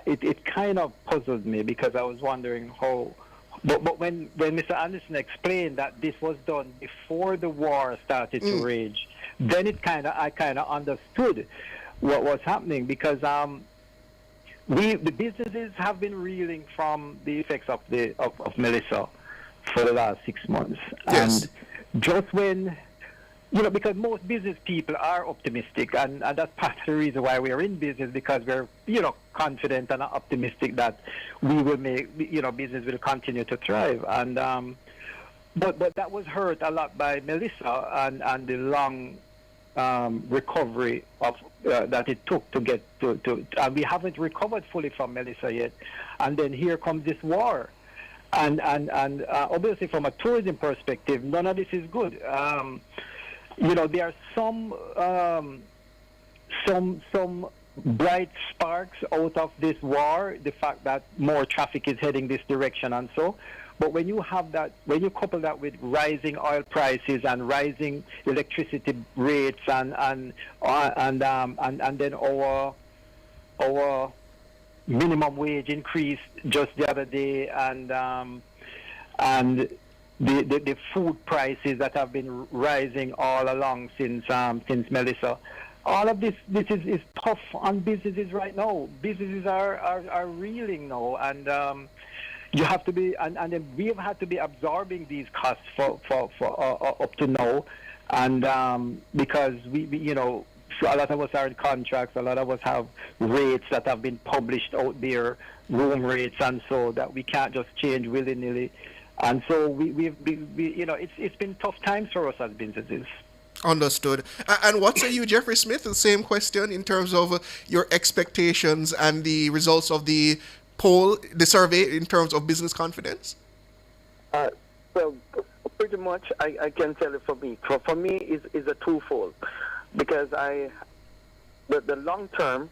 it kind of puzzled me because I was wondering how. But when Mr. Anderson explained that this was done before the war started to rage, then I kind of understood what was happening because the businesses have been reeling from the effects of Melissa for the last 6 months, and just when. Because most business people are optimistic, and that's part of the reason why we are in business, because we're, confident and optimistic that we will make, business will continue to thrive. And but that was hurt a lot by Melissa and the long recovery of that it took to get to and we haven't recovered fully from Melissa yet. And then here comes this war. And obviously from a tourism perspective, none of this is good. There are some bright sparks out of this war, the fact that more traffic is heading this direction and so. But when you couple that with rising oil prices and rising electricity rates and then our minimum wage increased just the other day and the food prices that have been rising all along since Melissa. All of this is tough on businesses right now. Businesses are reeling now, and you have to be, and then we have had to be absorbing these costs for up to now, and because we a lot of us are in contracts, a lot of us have rates that have been published out there, room rates, and so that we can't just change willy-nilly. And so it's been tough times for us as businesses. Understood. And what say you, Jeffrey Smith? The same question in terms of your expectations and the results of the poll, the survey in terms of business confidence? Well, pretty much I can tell you for me. For me is a twofold, because the long term,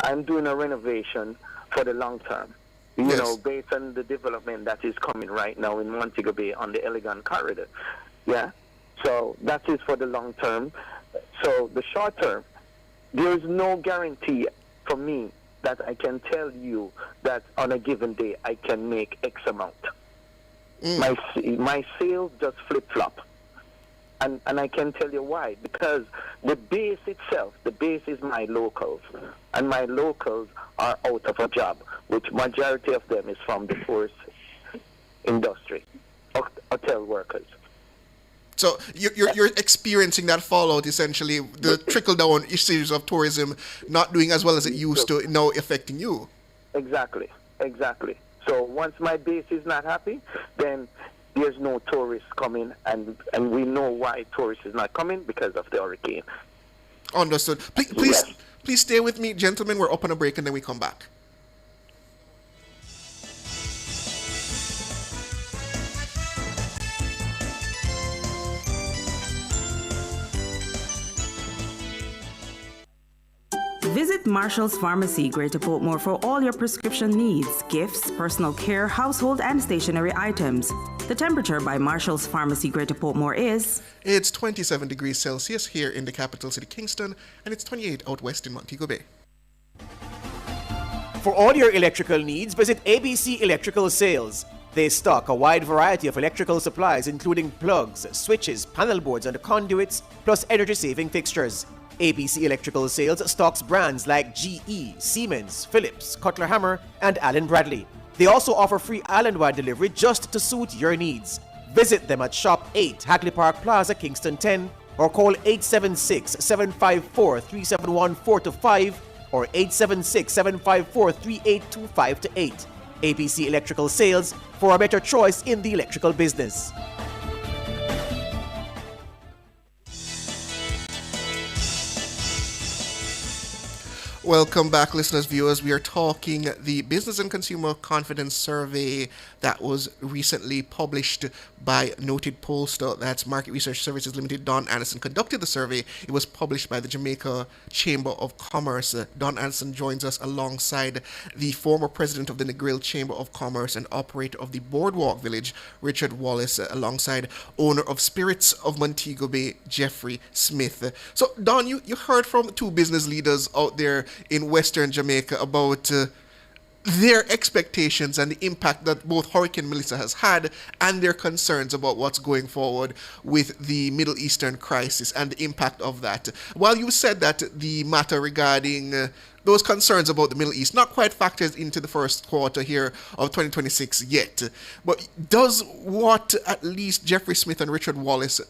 I'm doing a renovation for the long term. Based on the development that is coming right now in Montego Bay on the Elegant Corridor. Yeah. So that is for the long term. So the short term, there is no guarantee for me that I can tell you that on a given day I can make X amount. My sales just flip-flop. And I can tell you why. Because the base itself, the base is my locals. And my locals are out of a job, which majority of them is from the tourist industry, hotel workers. So you're experiencing that fallout, essentially, the trickle-down issues of tourism not doing as well as it used to, now affecting you. Exactly. So once my base is not happy, then there's no tourists coming, and we know why tourists is not coming, because of the hurricane. Understood. Please stay with me, gentlemen. We're up on a break, and then we come back. Visit Marshall's Pharmacy, Greater Portmore, for all your prescription needs, gifts, personal care, household, and stationery items. The temperature by Marshall's Pharmacy, Greater Portmore is... It's 27 degrees Celsius here in the capital city, Kingston, and it's 28 out west in Montego Bay. For all your electrical needs, visit ABC Electrical Sales. They stock a wide variety of electrical supplies, including plugs, switches, panel boards, and conduits, plus energy-saving fixtures. ABC Electrical Sales stocks brands like GE, Siemens, Philips, Cutler Hammer, and Allen Bradley. They also offer free island-wide delivery just to suit your needs. Visit them at Shop 8, Hagley Park Plaza, Kingston 10, or call 876-754-3714-5 or 876-754-3825-8. ABC Electrical Sales, for a better choice in the electrical business. Welcome back, listeners, viewers. We are talking the Business and Consumer Confidence Survey that was recently published by noted pollster, that's Market Research Services Limited. Don Anderson conducted the survey. It was published by the Jamaica Chamber of Commerce. Don Anderson joins us alongside the former president of the Negril Chamber of Commerce and operator of the Boardwalk Village, Richard Wallace, alongside owner of Spirits of Montego Bay, Jeffrey Smith. So, Don, you heard from two business leaders out there in Western Jamaica about their expectations and the impact that both Hurricane Melissa has had and their concerns about what's going forward with the Middle Eastern crisis and the impact of that. While you said that the matter regarding those concerns about the Middle East not quite factored into the first quarter here of 2026 yet, but does what at least Jeffrey Smith and Richard Wallace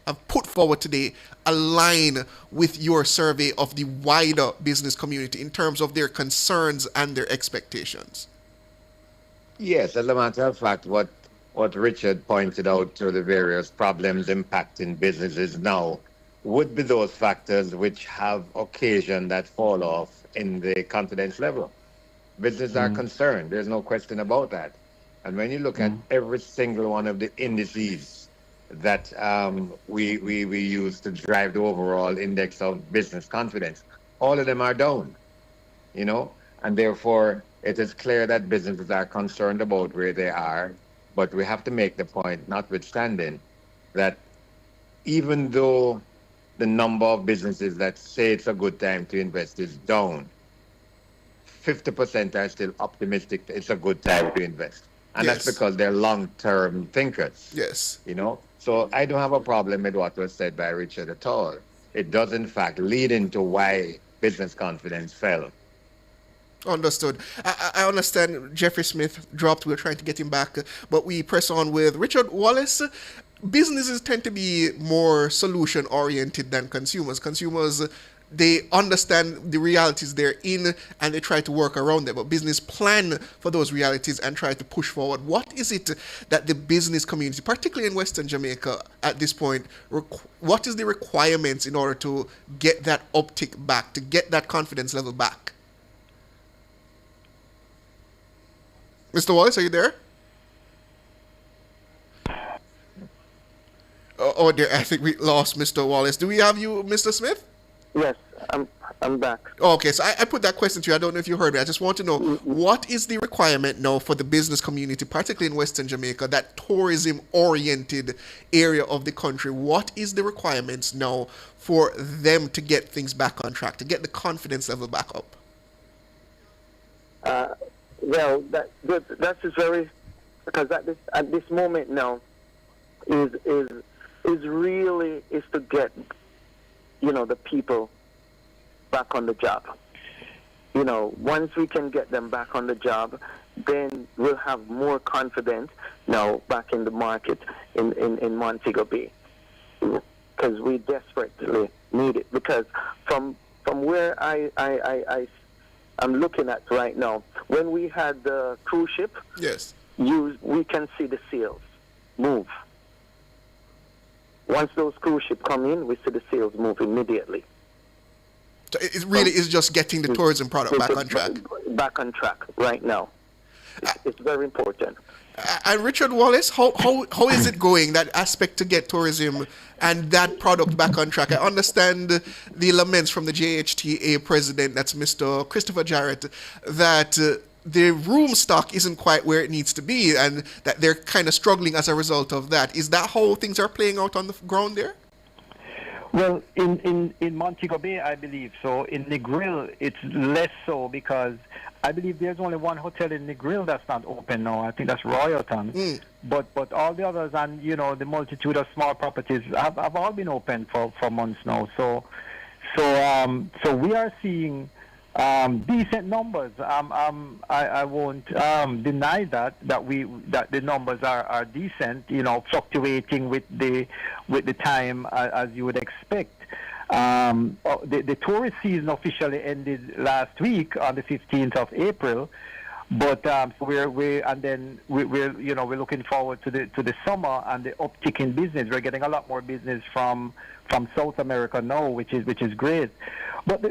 have put forward today align with your survey of the wider business community in terms of their concerns and their expectations? Yes, as a matter of fact, what Richard pointed out to the various problems impacting businesses now would be those factors which have occasioned that fall off in the confidence level. Businesses are concerned. There's no question about that. And when you look at every single one of the indices that we use to drive the overall index of business confidence, all of them are down, and therefore it is clear that businesses are concerned about where they are, but we have to make the point, notwithstanding, that even though the number of businesses that say it's a good time to invest is down, 50% are still optimistic that it's a good time to invest. And that's because they're long-term thinkers. Yes. So I don't have a problem with what was said by Richard at all. It does, in fact, lead into why business confidence fell. Understood. I understand Jeffrey Smith dropped. We were trying to get him back, but we press on with Richard Wallace. Businesses tend to be more solution-oriented than consumers. Consumers, they understand the realities they're in and they try to work around them. But business plan for those realities and try to push forward. What is it that the business community, particularly in Western Jamaica at this point, what is the requirements in order to get that uptick back, to get that confidence level back? Mr. Wallace, are you there? Oh dear, I think we lost Mr. Wallace. Do we have you, Mr. Smith? Yes, I'm back. Okay, so I put that question to you. I don't know if you heard me. I just want to know, what is the requirement now for the business community, particularly in Western Jamaica, that tourism-oriented area of the country? What is the requirements now for them to get things back on track, to get the confidence level back up? Well, that is very, because at this moment now is to get the people back on the job. Once we can get them back on the job, then we'll have more confidence now back in the market in Montego Bay, because we desperately need it. Because from where I'm looking at right now, when we had the cruise ship, we can see the sails move. Once those cruise ships come in, we see the sales move immediately. So it really is just getting the tourism product back on track. Back on track right now. It's very important. And Richard Wallace, how is it going, that aspect to get tourism and that product back on track? I understand the laments from the JHTA president, that's Mr. Christopher Jarrett, that the room stock isn't quite where it needs to be and that they're kind of struggling as a result of that. Is that how things are playing out on the ground there? Well, in Montego Bay, I believe so. In Negril, it's less so because I believe there's only one hotel in Negril that's not open now. I think that's Royalton. But all the others and, the multitude of small properties have all been open for months now. So we are seeing decent numbers. I won't deny that the numbers are decent. Fluctuating with the time as you would expect. The tourist season officially ended last week on the 15th of April, But so we're looking forward to the summer and the uptick in business. We're getting a lot more business from South America now, which is great. But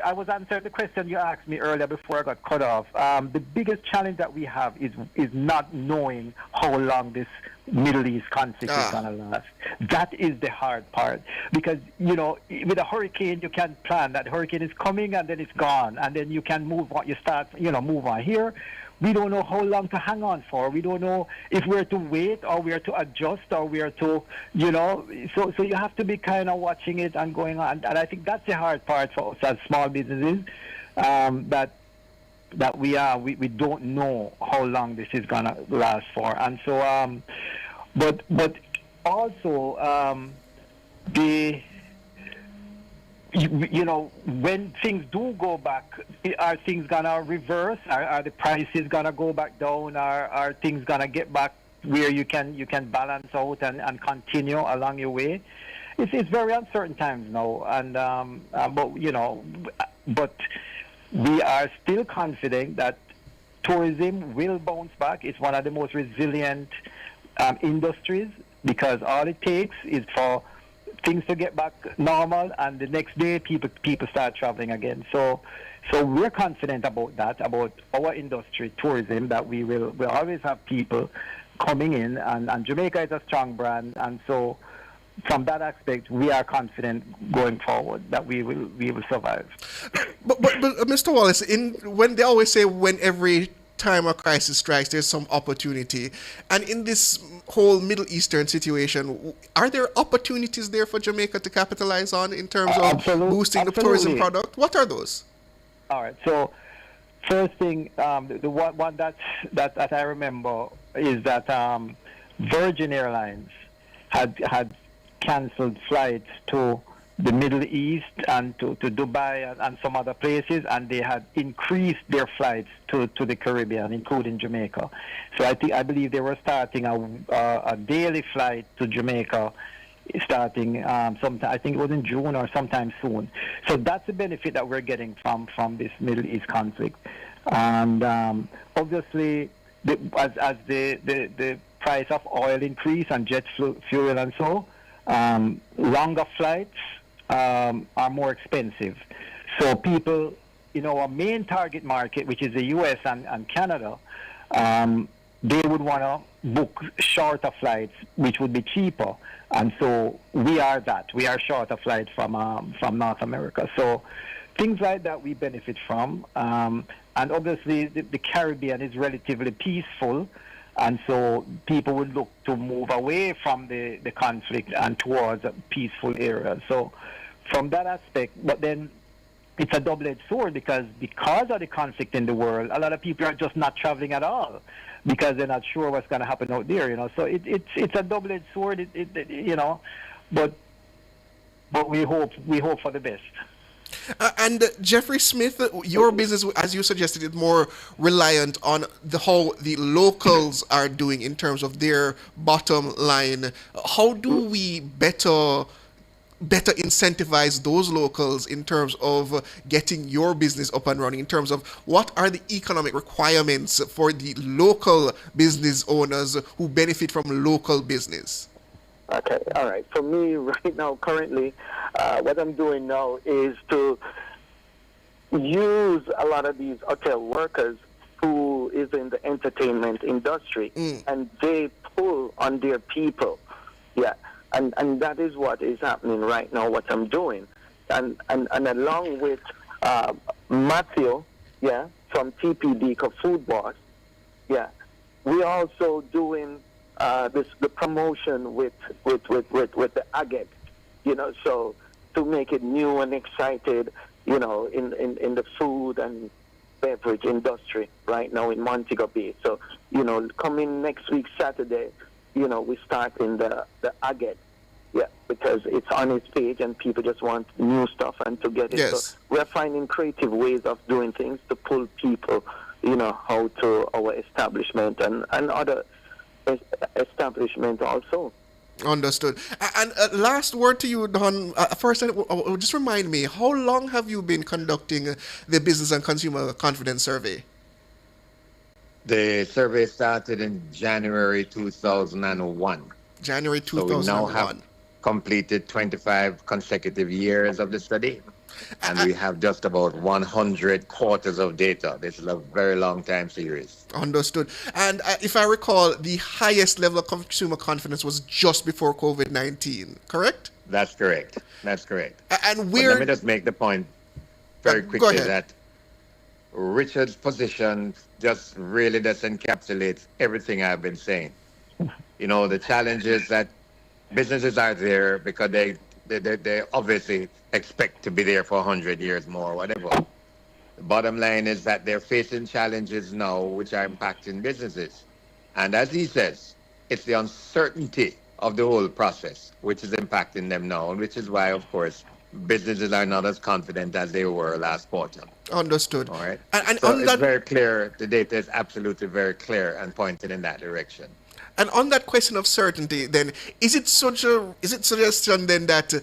I was answering the question you asked me earlier before I got cut off. The biggest challenge that we have is not knowing how long this Middle East conflict is going to last. That is the hard part, because with a hurricane you can plan that the hurricane is coming and then it's gone, and then you can move on. You start move on. Here we don't know how long to hang on for. We don't know if we're to wait or we're to adjust or we're to so you have to be kind of watching it and going on. And I think that's the hard part for us as small businesses, that we don't know how long this is gonna last for. And so but also when things do go back, are things gonna reverse? Are the prices gonna go back down? Are things gonna get back where you can balance out and continue along your way? It's very uncertain times now, and but we are still confident that tourism will bounce back. It's one of the most resilient industries, because all it takes is for things to get back normal, and the next day people start traveling again. So we're confident about that, about our industry, tourism, that we'll always have people coming in, and Jamaica is a strong brand, and so from that aspect, we are confident going forward that we will survive. But Mr. Wallace, when they always say when every time a crisis strikes, there's some opportunity, and in this whole Middle Eastern situation, are there opportunities there for Jamaica to capitalize on in terms of boosting the tourism product? What are those? All right. So first thing, the one that I remember is that Virgin Airlines had canceled flights to the Middle East and to Dubai and some other places, and they had increased their flights to the Caribbean, including Jamaica. So I believe they were starting a daily flight to Jamaica, starting sometime, I think it was in June or sometime soon. So that's the benefit that we're getting from this Middle East conflict. And obviously, as the price of oil increase and jet fuel and so, longer flights are more expensive. So people in our main target market, which is the US and Canada, they would want to book shorter flights, which would be cheaper. And so we are that. We are shorter flights from North America. So things like that we benefit from. And obviously the Caribbean is relatively peaceful. And so people would look to move away from the conflict and towards a peaceful area. So from that aspect, but then it's a double-edged sword, because of the conflict in the world, a lot of people are just not traveling at all because they're not sure what's going to happen out there, So it's a double-edged sword, but we hope for the best. And Jeffrey Smith, your business, as you suggested, is more reliant on how the locals are doing in terms of their bottom line. How do we better incentivize those locals in terms of getting your business up and running, in terms of what are the economic requirements for the local business owners who benefit from local business? Okay, all right. For me, right now, currently, what I'm doing now is to use a lot of these hotel workers who is in the entertainment industry, and they pull on their people. Yeah, and that is what is happening right now, what I'm doing. And along with Matthew, from TPD, Food Boss, we also doing the promotion with the agate, so to make it new and excited, in the food and beverage industry right now in Montego Bay. So, coming next week Saturday, we start in the agate, because it's on its page and people just want new stuff and to get it. Yes. So we're finding creative ways of doing things to pull people, how to our establishment and other establishment also. Understood. And last word to you, Don. First, just remind me, how long have you been conducting the Business and Consumer Confidence Survey? The survey started in January 2001. January So we now 2001. have completed 25 consecutive years of the study, and we have just about 100 quarters of data. This is a very long time series. Understood. And if I recall, the highest level of consumer confidence was just before COVID-19, correct? That's correct. That's correct. And But where... let me just make the point very Go quickly ahead. that Richard's position just really just encapsulates everything I've been saying. You know, the challenges that businesses are there because they obviously expect to be there for 100 years more, whatever. The bottom line is that they're facing challenges now which are impacting businesses. And as he says, it's the uncertainty of the whole process which is impacting them now, and which is why, of course, businesses are not as confident as they were last quarter. Understood. All right. And So on it's that... very clear. The data is absolutely very clear and pointed in that direction. And on that question of certainty, then, is it suggestion then that,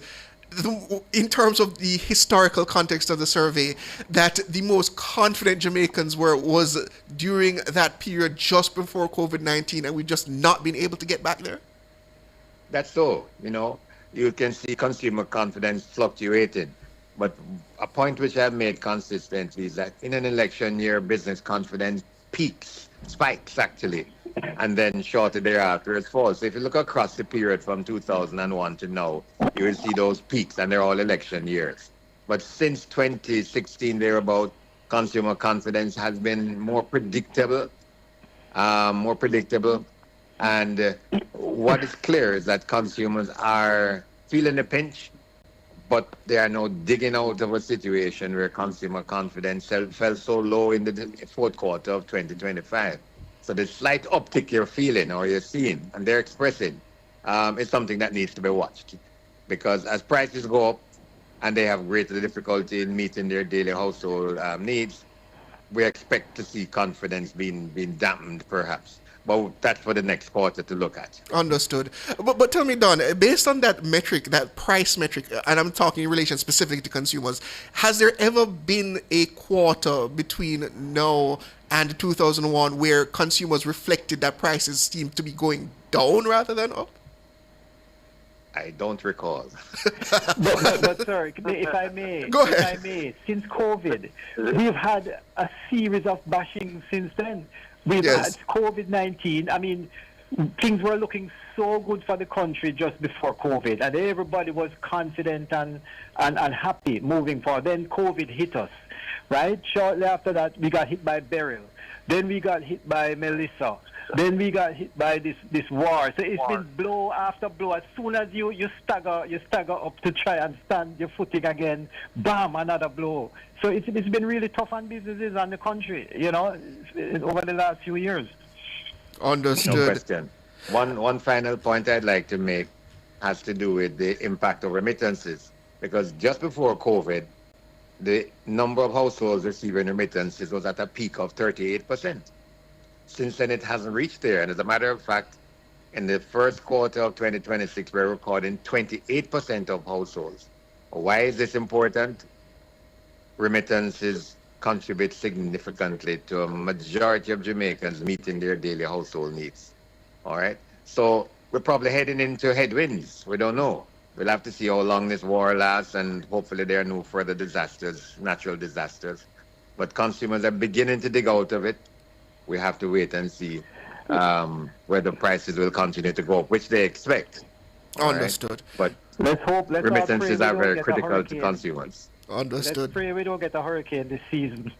in terms of the historical context of the survey, that the most confident Jamaicans was during that period just before COVID-19, and we've just not been able to get back there? That's so. You know, you can see consumer confidence fluctuating. But a point which I've made consistently is that in an election year, business confidence peaks, spikes actually, and then shortly thereafter it falls. So if you look across the period from 2001 to now, you will see those peaks, and they're all election years. But since 2016, thereabout, consumer confidence has been more predictable, and what is clear is that consumers are feeling the pinch, but they are now digging out of a situation where consumer confidence fell so low in the fourth quarter of 2025. So the slight uptick you're feeling or you're seeing and they're expressing is something that needs to be watched. Because as prices go up and they have greater difficulty in meeting their daily household needs, we expect to see confidence being dampened perhaps. But that's for the next quarter to look at. Understood. But tell me, Don, based on that metric, that price metric, and I'm talking in relation specifically to consumers, has there ever been a quarter between now and 2001 where consumers reflected that prices seem to be going down rather than up? I don't recall. but sir, if I may, Go ahead. if I may, since COVID, we've had a series of bashing since then. We've had COVID-19. I mean, things were looking so good for the country just before COVID, and everybody was confident and happy moving forward. Then COVID hit us, right? Shortly after that, we got hit by Beryl. Then we got hit by Melissa. Then we got hit by this war. So it's been blow after blow. As soon as you stagger up to try and stand your footing again, bam, another blow. So it's been really tough on businesses and the country, you know, over the last few years. Understood. No question. One final point I'd like to make has to do with the impact of remittances. Because just before COVID, the number of households receiving remittances was at a peak of 38%. Since then, it hasn't reached there. And as a matter of fact, in the first quarter of 2026, we're recording 28% of households. Why is this important? Remittances contribute significantly to a majority of Jamaicans meeting their daily household needs. All right? So we're probably heading into headwinds. We don't know. We'll have to see how long this war lasts, and hopefully there are no further disasters, natural disasters. But consumers are beginning to dig out of it. We have to wait and see whether prices will continue to go up, which they expect. Understood. Right? But let's hope. remittances are very critical to consumers. Understood. Let's pray we don't get a hurricane this season.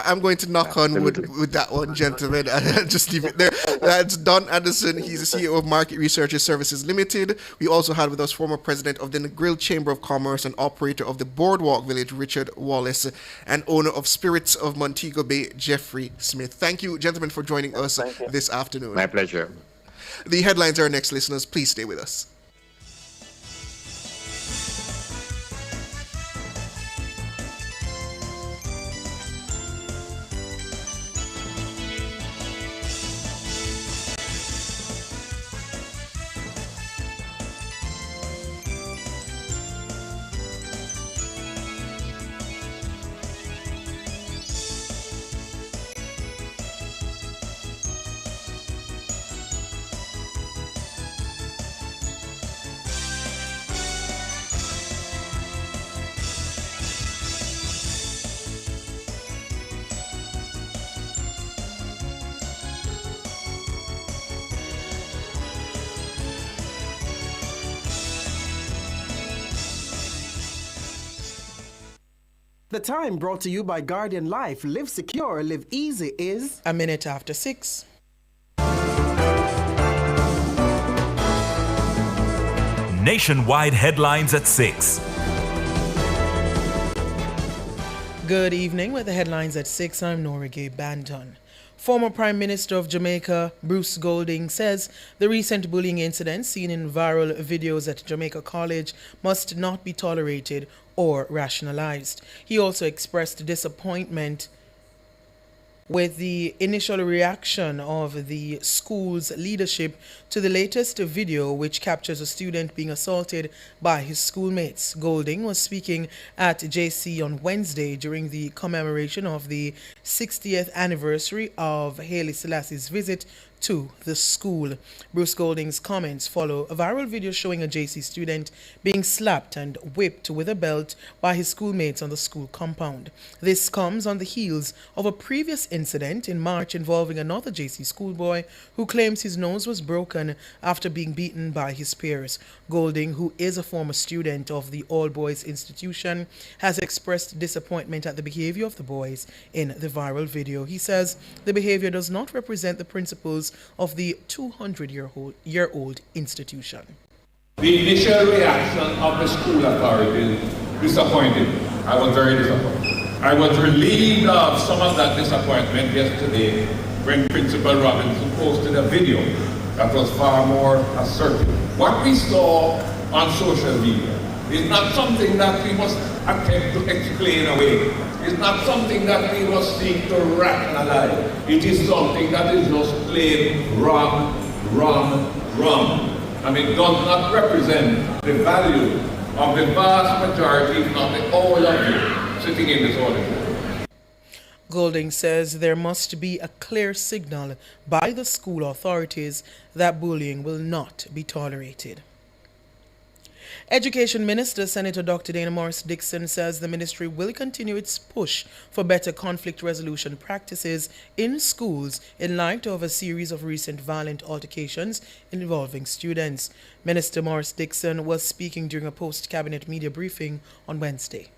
I'm going to knock on wood with that one, gentlemen, and just leave it there. That's Don Anderson. He's the CEO of Market Research Services Limited. We also had with us former president of the Negril Chamber of Commerce and operator of the Boardwalk Village, Richard Wallace, and owner of Spirits of Montego Bay, Jeffrey Smith. Thank you, gentlemen, for joining us this afternoon. My pleasure. The headlines are next, listeners. Please stay with us. The time brought to you by Guardian Life. Live secure, live easy is 6:01. Nationwide headlines at 6. Good evening. With the headlines at 6, I'm Norige Banton. Former Prime Minister of Jamaica, Bruce Golding, says the recent bullying incidents seen in viral videos at Jamaica College must not be tolerated or rationalized. He also expressed disappointment with the initial reaction of the school's leadership to the latest video, which captures a student being assaulted by his schoolmates. Golding was speaking at JC on Wednesday during the commemoration of the 60th anniversary of Haile Selassie's visit to the school. Bruce Golding's comments follow a viral video showing a JC student being slapped and whipped with a belt by his schoolmates on the school compound. This comes on the heels of a previous incident in March involving another JC schoolboy who claims his nose was broken after being beaten by his peers. Golding, who is a former student of the all-boys institution, has expressed disappointment at the behavior of the boys in the viral video. He says the behavior does not represent the principles of the 200-year-old institution. The initial reaction of the school authorities disappointed. I was very disappointed. I was relieved of some of that disappointment yesterday when Principal Robinson posted a video that was far more assertive. What we saw on social media is not something that we must attempt to explain away. It's not something that we must seek to rationalize. It is something that is just plain wrong. And it does not represent the value of the vast majority, if not the whole of you, sitting in this auditorium. Golding says there must be a clear signal by the school authorities that bullying will not be tolerated. Education Minister Senator Dr. Dana Morris-Dixon says the ministry will continue its push for better conflict resolution practices in schools in light of a series of recent violent altercations involving students. Minister Morris-Dixon was speaking during a post-cabinet media briefing on Wednesday.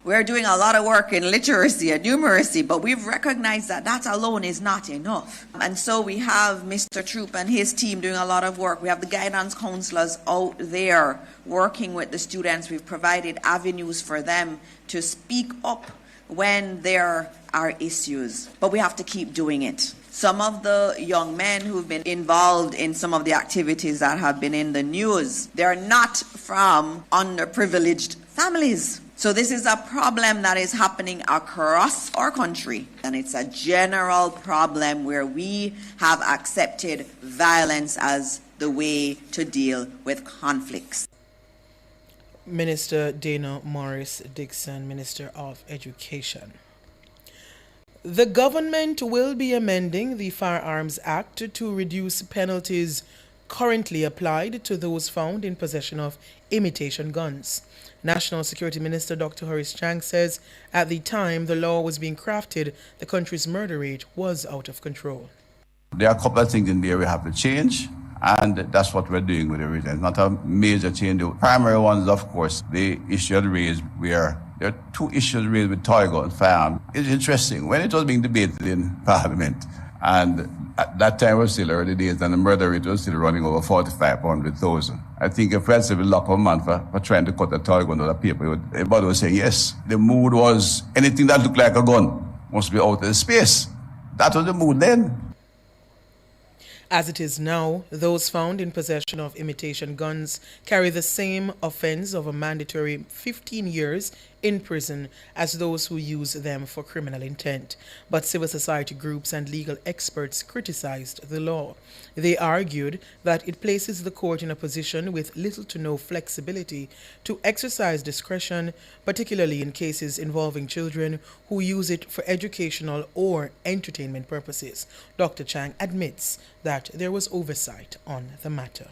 We're doing a lot of work in literacy and numeracy, but we've recognized that that alone is not enough. And so we have Mr. Troop and his team doing a lot of work. We have the guidance counselors out there working with the students. We've provided avenues for them to speak up when there are issues, but we have to keep doing it. Some of the young men who've been involved in some of the activities that have been in the news, they're not from underprivileged families. So this is a problem that is happening across our country, and it's a general problem where we have accepted violence as the way to deal with conflicts. Minister Dana Morris-Dixon, Minister of Education. The government will be amending the Firearms Act to reduce penalties currently applied to those found in possession of imitation guns. National Security Minister Dr. Horace Chang says at the time the law was being crafted, the country's murder rate was out of control. There are a couple of things in there we have to change, and that's what we're doing with everything. It's not a major change. The primary ones, of course, the issue raised where there are two issues raised with toy gun firearm. It's interesting. When it was being debated in Parliament, and at that time was still early days, and the murder rate was still running over 4,500,000. I think if we had to lock a man for trying to cut a toy gun out of paper, everybody was saying yes. The mood was anything that looked like a gun must be out of space. That was the mood then. As it is now, those found in possession of imitation guns carry the same offense of a mandatory 15 years in prison as those who use them for criminal intent. But civil society groups and legal experts criticized the law. They argued that it places the court in a position with little to no flexibility to exercise discretion, particularly in cases involving children who use it for educational or entertainment purposes. Dr. Chang admits that there was oversight on the matter.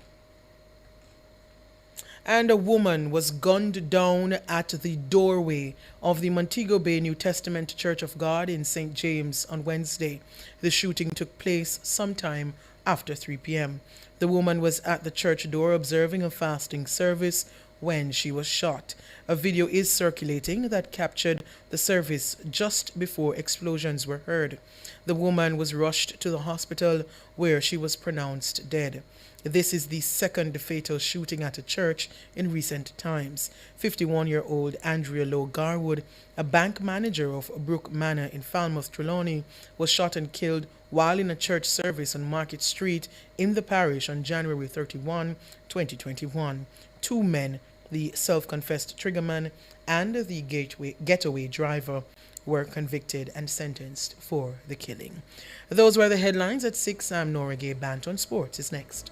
And a woman was gunned down at the doorway of the Montego Bay New Testament Church of God in St. James on Wednesday. The shooting took place sometime after 3 p.m. The woman was at the church door observing a fasting service when she was shot. A video is circulating that captured the service just before explosions were heard. The woman was rushed to the hospital where she was pronounced dead. This is the second fatal shooting at a church in recent times. 51-year-old Andrea Lowe Garwood, a bank manager of Brook Manor in Falmouth, Trelawney, was shot and killed while in a church service on Market Street in the parish on January 31, 2021. Two men, the self-confessed triggerman and the getaway driver, were convicted and sentenced for the killing. Those were the headlines at 6. I'm Nora Gay Banton. Sports is next.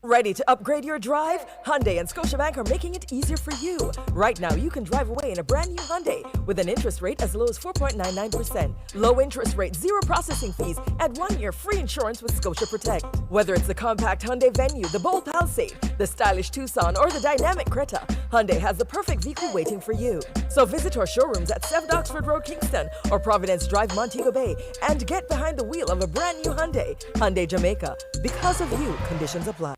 Ready to upgrade your drive? Hyundai and Scotiabank are making it easier for you. Right now, you can drive away in a brand new Hyundai with an interest rate as low as 4.99%. Low interest rate, zero processing fees, and 1 year free insurance with Scotia Protect. Whether it's the compact Hyundai Venue, the bold Palisade, the stylish Tucson, or the dynamic Creta, Hyundai has the perfect vehicle waiting for you. So visit our showrooms at 7 Oxford Road, Kingston, or Providence Drive, Montego Bay, and get behind the wheel of a brand new Hyundai. Hyundai Jamaica. Because of you, conditions apply.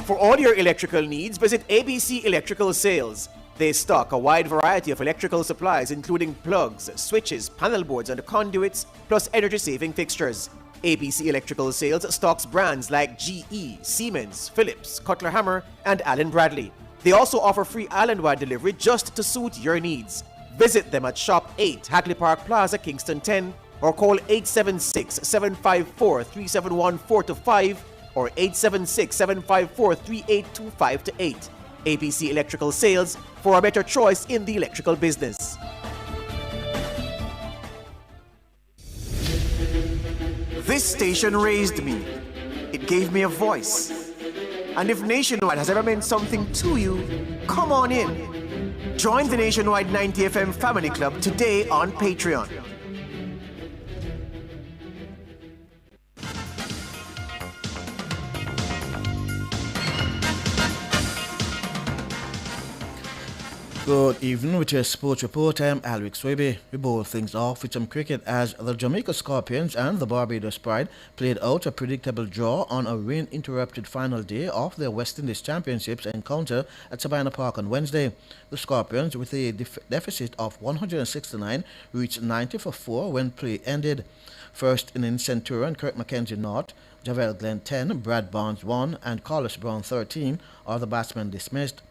For all your electrical needs, visit ABC Electrical Sales. They stock a wide variety of electrical supplies including plugs, switches, panel boards and conduits, plus energy-saving fixtures. ABC Electrical Sales stocks brands like GE, Siemens, Philips, Cutler Hammer and Allen Bradley. They also offer free island-wide delivery just to suit your needs. Visit them at Shop 8, Hagley Park Plaza, Kingston 10, or call 876-754-3714-5 or 876-754-3825-8. ABC Electrical Sales, for a better choice in the electrical business. This station raised me. It gave me a voice. And if Nationwide has ever meant something to you, come on in. Join the Nationwide 90 FM Family Club today on Patreon. Good evening with your sports report. I am Alric Swaby. We bowl things off with some cricket as the Jamaica Scorpions and the Barbados Pride played out a predictable draw on a rain-interrupted final day of their West Indies Championships encounter at Sabina Park on Wednesday. The Scorpions, with a deficit of 169, reached 90 for 4 when play ended. First innings Centurion Kirk Mackenzie naught, Javel Glenn 10, Brad Barnes 1 and Carlos Brown 13 are the batsmen dismissed.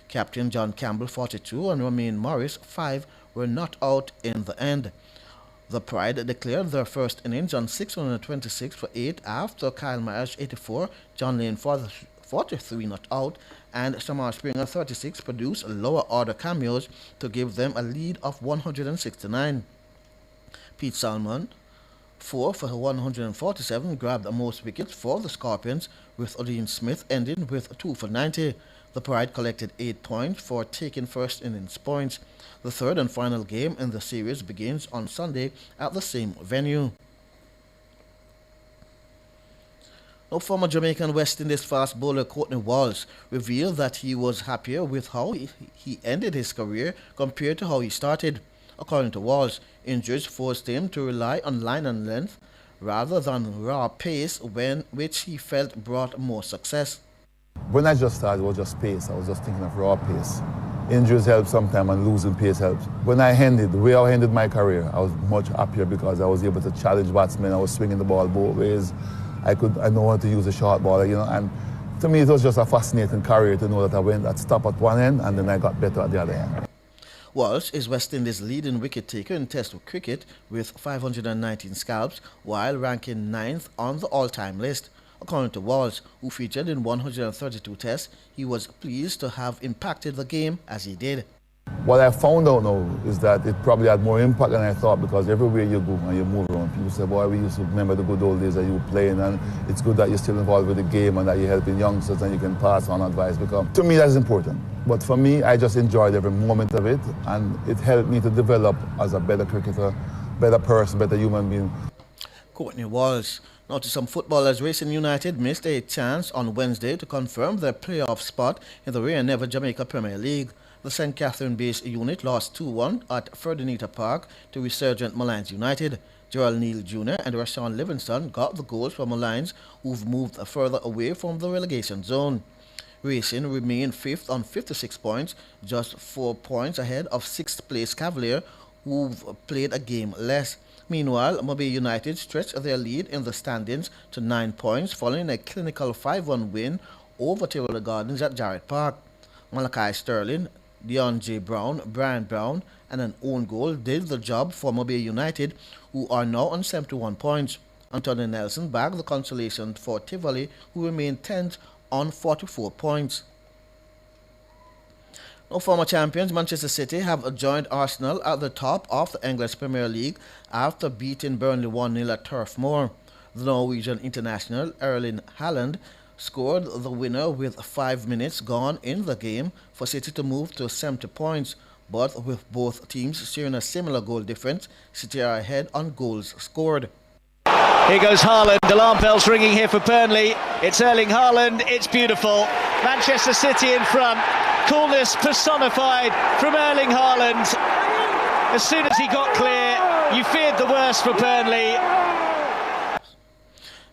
Captain John Campbell 42 and Romain Morris 5 were not out in the end. The Pride declared their first innings on 626 for 8 after Kyle Myers 84, John Lane 43 not out, and Samar Springer 36 produced lower order cameos to give them a lead of 169. Pete Salmon 4 for 147 grabbed the most wickets for the Scorpions, with Odean Smith ending with 2 for 90. The Pride collected 8 points for taking first innings points. The third and final game in the series begins on Sunday at the same venue. Now, former Jamaican West Indies fast bowler Courtney Walsh revealed that he was happier with how he ended his career compared to how he started. According to Walsh, injuries forced him to rely on line and length rather than raw pace, which he felt brought more success. When I just started, it was just pace. I was just thinking of raw pace. Injuries help sometimes and losing pace helps. When I ended, the way I ended my career, I was much happier because I was able to challenge batsmen. I was swinging the ball both ways. I know how to use a short ball, and to me it was just a fascinating career to know that I'd stop at one end and then I got better at the other end. Walsh is West Indies' leading wicket-taker in Test cricket with 519 scalps, while ranking 9th on the all-time list. According to Walsh, who featured in 132 tests, he was pleased to have impacted the game as he did. What I found out now is that it probably had more impact than I thought, because everywhere you go and you move around, people say, boy, we used to remember the good old days that you were playing, and it's good that you're still involved with the game and that you're helping youngsters and you can pass on advice, because to me that's important. But for me, I just enjoyed every moment of it, and it helped me to develop as a better cricketer, better person, better human being. Courtney Walsh. Now to some footballers, Racing United missed a chance on Wednesday to confirm their playoff spot in the Rare Never Jamaica Premier League. The St. Catherine-based unit lost 2-1 at Ferdinita Park to resurgent Malines United. Gerald Neal Jr. and Rashawn Livingston got the goals from Alliance, who've moved further away from the relegation zone. Racing remained fifth on 56 points, just 4 points ahead of sixth place Cavalier, who've played a game less. Meanwhile, Mobile United stretched their lead in the standings to 9 points following a clinical 5-1 win over Tivoli Gardens at Jarrett Park. Malachi Sterling, Deon J. Brown, Brian Brown, and an own goal did the job for Mobile United, who are now on 71 points. Anthony Nelson bagged the consolation for Tivoli, who remain 10th on 44 points. Now, former champions Manchester City have joined Arsenal at the top of the English Premier League after beating Burnley 1-0 at Turf Moor. The Norwegian international Erling Haaland scored the winner with 5 minutes gone in the game for City to move to 70 points. But with both teams sharing a similar goal difference, City are ahead on goals scored. Here goes Haaland, alarm bells ringing here for Burnley. It's Erling Haaland, it's beautiful. Manchester City in front, coolness personified from Erling Haaland. As soon as he got clear, you feared the worst for Burnley.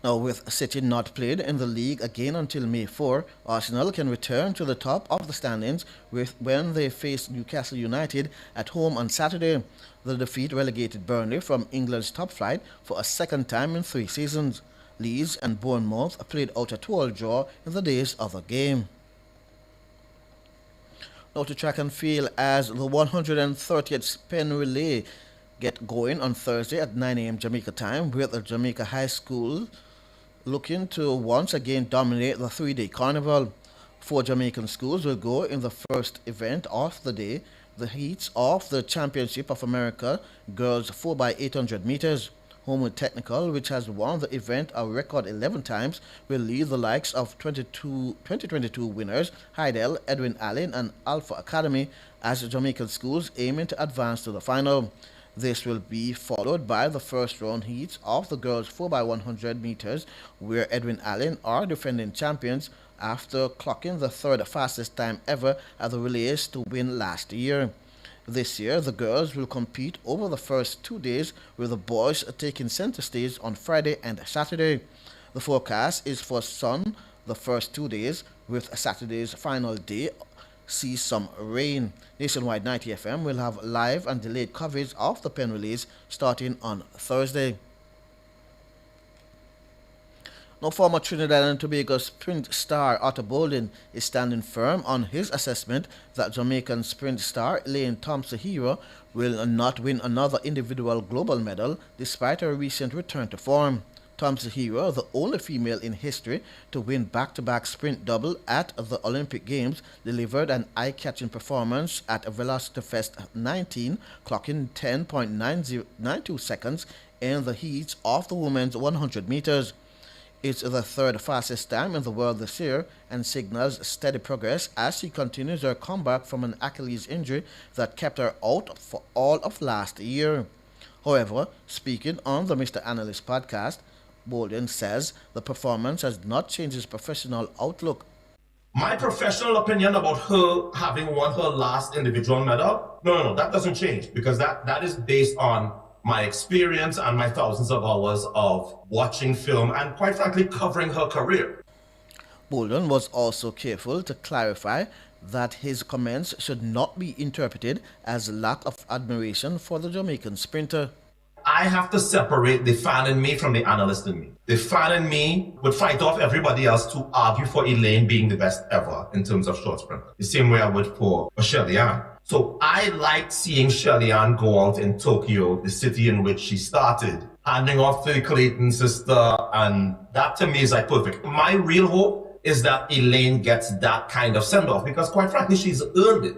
Now, with City not played in the league again until May 4, Arsenal can return to the top of the standings when they face Newcastle United at home on Saturday. The defeat relegated Burnley from England's top flight for a second time in 3 seasons. Leeds and Bournemouth played out a 2-2 draw in the day's other game. Now to track and field as the 130th Spin Relay get going on Thursday at 9 a.m. Jamaica time, with the Jamaica High School looking to once again dominate the 3-day carnival. 4 Jamaican schools will go in the first event of the day, the heats of the Championship of America Girls 4x800 meters. Homewood Technical, which has won the event a record 11 times, will lead the likes of 2022 winners Heidel, Edwin Allen, and Alpha Academy as Jamaican schools aiming to advance to the final. This will be followed by the first round heats of the girls 4x100 meters, where Edwin Allen are defending champions after clocking the 3rd fastest time ever at the relays to win last year. This year, the girls will compete over the first 2 days, with the boys taking center stage on Friday and Saturday. The forecast is for sun the first 2 days, with Saturday's final day see some rain. Nationwide 90 FM will have live and delayed coverage of the pen relays starting on Thursday. Now, former Trinidad and Tobago sprint star Otto Bolden is standing firm on his assessment that Jamaican sprint star Elaine Thompson-Hero will not win another individual global medal despite her recent return to form. Thompson-Hero, the only female in history to win back-to-back sprint double at the Olympic Games, delivered an eye-catching performance at Velocity Fest 19, clocking 10.92 seconds in the heats of the women's 100 meters. It's the 3rd fastest time in the world this year and signals steady progress as she continues her comeback from an Achilles injury that kept her out for all of last year. However, speaking on the Mr. Analyst podcast, Bolden says the performance has not changed his professional outlook. My professional opinion about her having won her last individual medal, no, that doesn't change, because that is based on my experience and my thousands of hours of watching film and, quite frankly, covering her career. Bolden was also careful to clarify that his comments should not be interpreted as lack of admiration for the Jamaican sprinter. I have to separate the fan in me from the analyst in me. The fan in me would fight off everybody else to argue for Elaine being the best ever in terms of short sprint. The same way I would for Shelly-Ann. So I liked seeing Shelly-Ann go out in Tokyo, the city in which she started, handing off to the Clayton sister, and that to me is like perfect. My real hope is that Elaine gets that kind of send-off, because quite frankly, she's earned it.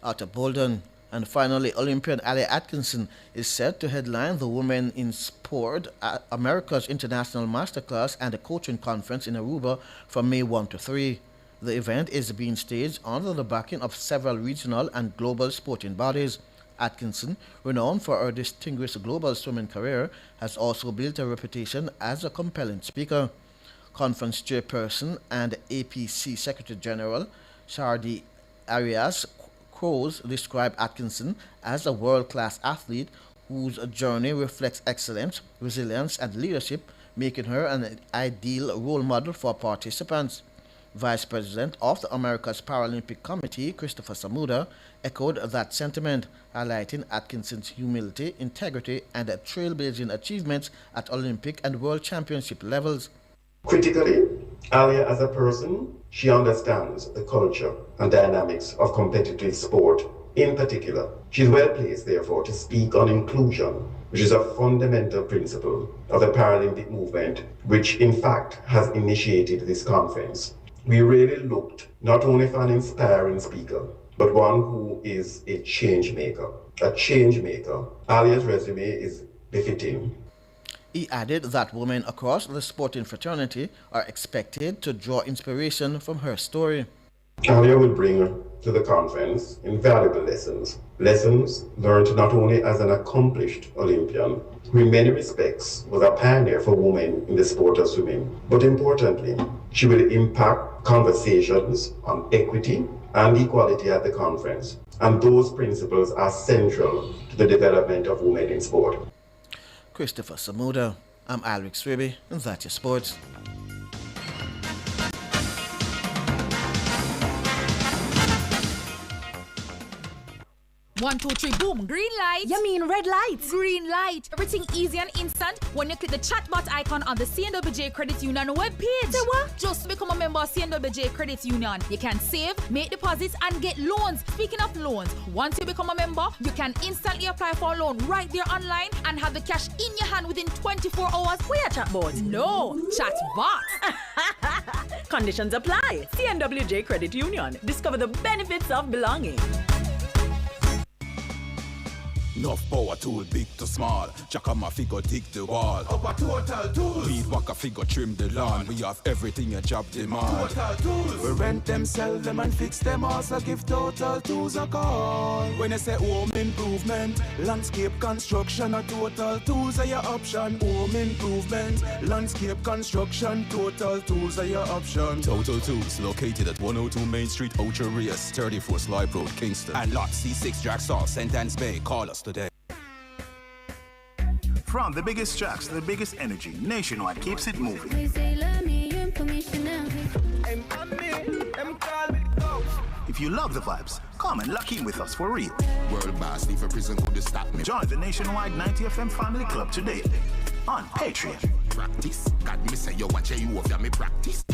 Arthur Bolden. And finally, Olympian Ali Atkinson is set to headline the Women in Sport America's International Masterclass and a Coaching Conference in Aruba from May 1 to 3. The event is being staged under the backing of several regional and global sporting bodies. Atkinson, renowned for her distinguished global swimming career, has also built a reputation as a compelling speaker. Conference chairperson and APC Secretary General Shardi Arias Crows described Atkinson as a world-class athlete whose journey reflects excellence, resilience, and leadership, making her an ideal role model for participants. Vice President of the America's Paralympic Committee, Christopher Samuda, echoed that sentiment, highlighting Atkinson's humility, integrity, and trailblazing achievements at Olympic and World Championship levels. Critically, Alia as a person, she understands the culture and dynamics of competitive sport. In particular, she is well placed, therefore, to speak on inclusion, which is a fundamental principle of the Paralympic movement, which in fact has initiated this conference. We really looked not only for an inspiring speaker, but one who is a change maker. A change maker. Alia's resume is befitting. He added that women across the sporting fraternity are expected to draw inspiration from her story. Alia will bring to the conference invaluable lessons. Lessons learned not only as an accomplished Olympian, who in many respects was a pioneer for women in the sport of swimming, but importantly, she will impact conversations on equity and equality at the conference. And those principles are central to the development of women in sport. Christopher Samuda, I'm Alric Swiby, and that's your sports. 1, 2, 3, boom. Green light. You mean red light? Green light. Everything easy and instant when you click the chatbot icon on the CNWJ Credit Union webpage. Say what? Just become a member of CNWJ Credit Union. You can save, make deposits, and get loans. Speaking of loans, once you become a member, you can instantly apply for a loan right there online and have the cash in your hand within 24 hours. We are chatbot. No, chatbot. Conditions apply. CNWJ Credit Union. Discover the benefits of belonging. Enough power tool, big to small. Jack on my figure, dig the wall. Up a total tools. Weed whacker figure, trim the lawn. We have everything a job demand. Total tools. We rent them, sell them, and fix them. Also give Total Tools a call. When you say home improvement, landscape construction, a Total Tools are your option. Home improvement, landscape construction, Total Tools are your option. Total Tools, located at 102 Main Street, Ocho Rios, 34 Slive Road, Kingston. And lot C6 Jacksaw, St. Anne's Bay. Call us today. From the biggest tracks to the biggest energy, Nationwide keeps it moving. If you love the vibes, come and lock in with us for real. World boss, leave a prison could stop me. Join the Nationwide 90 FM Family Club today on Patreon. Practice. God me say you watch you over me practice.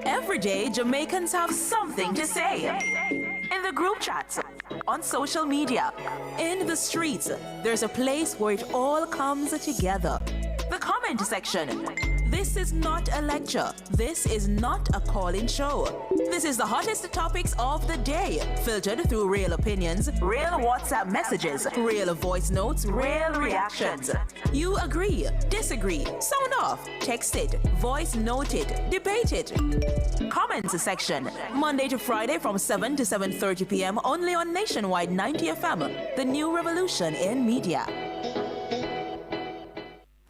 Every day, Jamaicans have something to say. In the group chats, on social media, in the streets, there's a place where it all comes together. The comment section. This is not a lecture. This is not a call-in show. This is the hottest topics of the day, filtered through real opinions, real WhatsApp messages, real voice notes, real reactions. You agree, disagree, sound off, text it, voice note it, debate it. Comments section, Monday to Friday from 7 to 7:30 p.m. only on Nationwide 90 FM, the new revolution in media.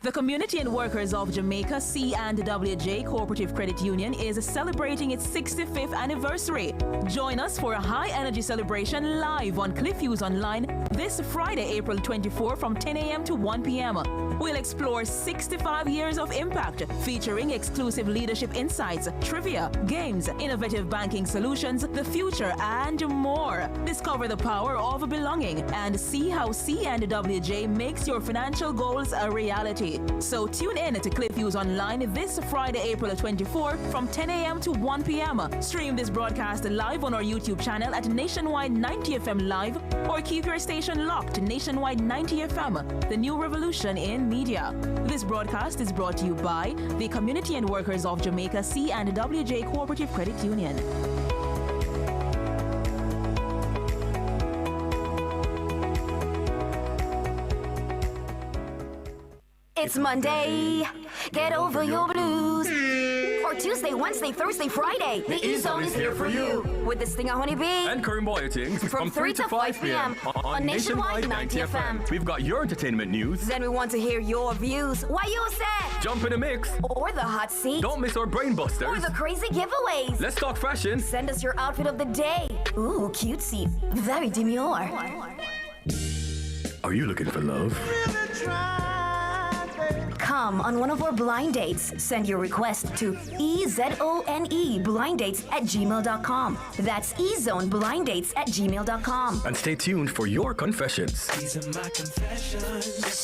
The Community and Workers of Jamaica C&WJ Cooperative Credit Union is celebrating its 65th anniversary. Join us for a high-energy celebration live on CliffViews Online this Friday, April 24 from 10 a.m. to 1 p.m. We'll explore 65 years of impact, featuring exclusive leadership insights, trivia, games, innovative banking solutions, the future, and more. Discover the power of belonging and see how C&WJ makes your financial goals a reality. So tune in to CliffViews Online this Friday, April 24 from 10 a.m. to 1 p.m. Stream this broadcast live on our YouTube channel at Nationwide 90 FM Live or keep your station locked to Nationwide 90 FM, the new revolution in media. This broadcast is brought to you by the Community and Workers of Jamaica C&WJ Cooperative Credit Union. It's Monday, get over your blues. Or Tuesday, Wednesday, Thursday, Friday. The E-Zone is here for you. With the Stinger Honeybee And Curry Boyatings from 3 to 5 p.m. on Nationwide 90 FM. We've got your entertainment news. Then we want to hear your views. Why you said? Jump in the mix. Or the hot seat. Don't miss our brain busters. Or the crazy giveaways. Let's talk fashion. Send us your outfit of the day. Ooh, cutesy. Very demure. Are you looking for love? Come on one of our blind dates. Send your request to ezoneblindates@gmail.com. That's ezoneblindates@gmail.com. And stay tuned for your confessions.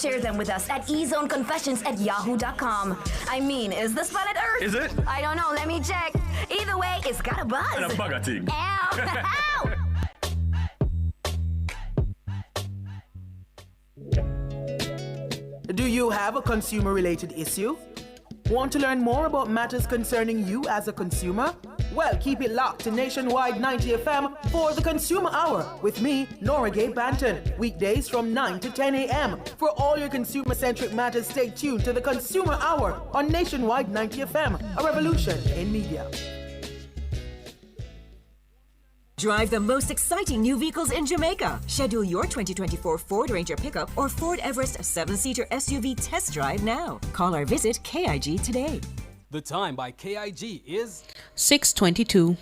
Share them with us at ezoneconfessions@yahoo.com. I mean, is this planet Earth? Is it? I don't know. Let me check. Either way, it's got a buzz. And a bugger thing. Ow! Ow! Do you have a consumer-related issue? Want to learn more about matters concerning you as a consumer? Well, keep it locked to Nationwide 90 FM for the Consumer Hour with me, Nora Gay Banton. Weekdays from 9 to 10 a.m. For all your consumer-centric matters, stay tuned to the Consumer Hour on Nationwide 90 FM, a revolution in media. Drive the most exciting new vehicles in Jamaica. Schedule your 2024 Ford Ranger pickup or Ford Everest 7-seater SUV test drive now. Call or visit KIG today. The time by KIG is 6:22.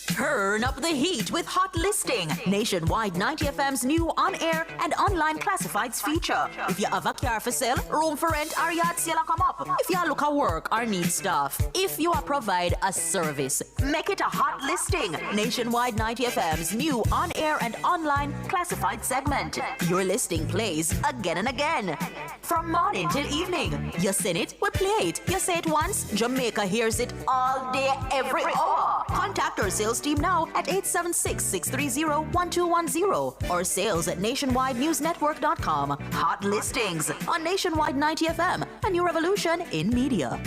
Turn up the heat with Hot Listing, Nationwide 90 FM's new on-air and online classifieds feature. If you have a car for sale, room for rent, or yard sale come up. If you look at work or need stuff. If you provide a service, make it a Hot Listing, Nationwide 90 FM's new on-air and online classified segment. Your listing plays again and again. From morning till evening. You sing it, we play it. You say it once, Jamaica hears it all day, every hour. Contact our sales team now at 876-630-1210 or sales at nationwidenewsnetwork.com. Hot Listings on Nationwide 90 FM, a new revolution in media.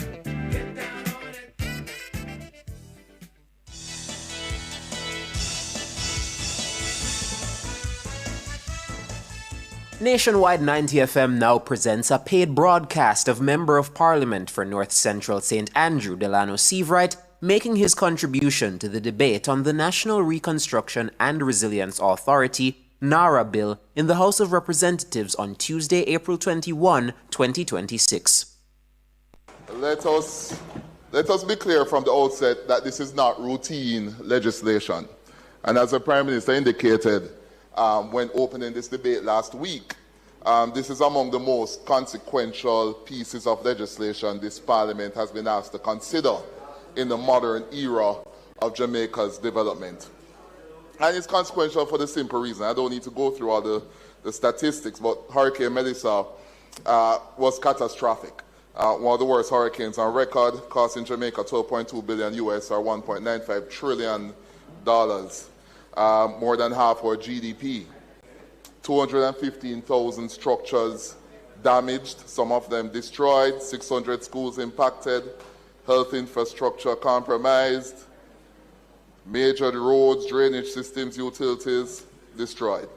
Nationwide 90 FM now presents a paid broadcast of Member of Parliament for North Central St. Andrew, Delano Seavright, making his contribution to the debate on the National Reconstruction and Resilience Authority, NARA bill, in the House of Representatives on Tuesday, April 21, 2026. Let us be clear from the outset that this is not routine legislation. And as the Prime Minister indicated when opening this debate last week, this is among the most consequential pieces of legislation this Parliament has been asked to consider in the modern era of Jamaica's development. And it's consequential for the simple reason, I don't need to go through all the statistics, but Hurricane Melissa was catastrophic. One of the worst hurricanes on record, costing Jamaica $12.2 billion US or $1.95 trillion, more than half our GDP. 215,000 structures damaged, some of them destroyed, 600 schools impacted, health infrastructure compromised, major roads, drainage systems, utilities destroyed.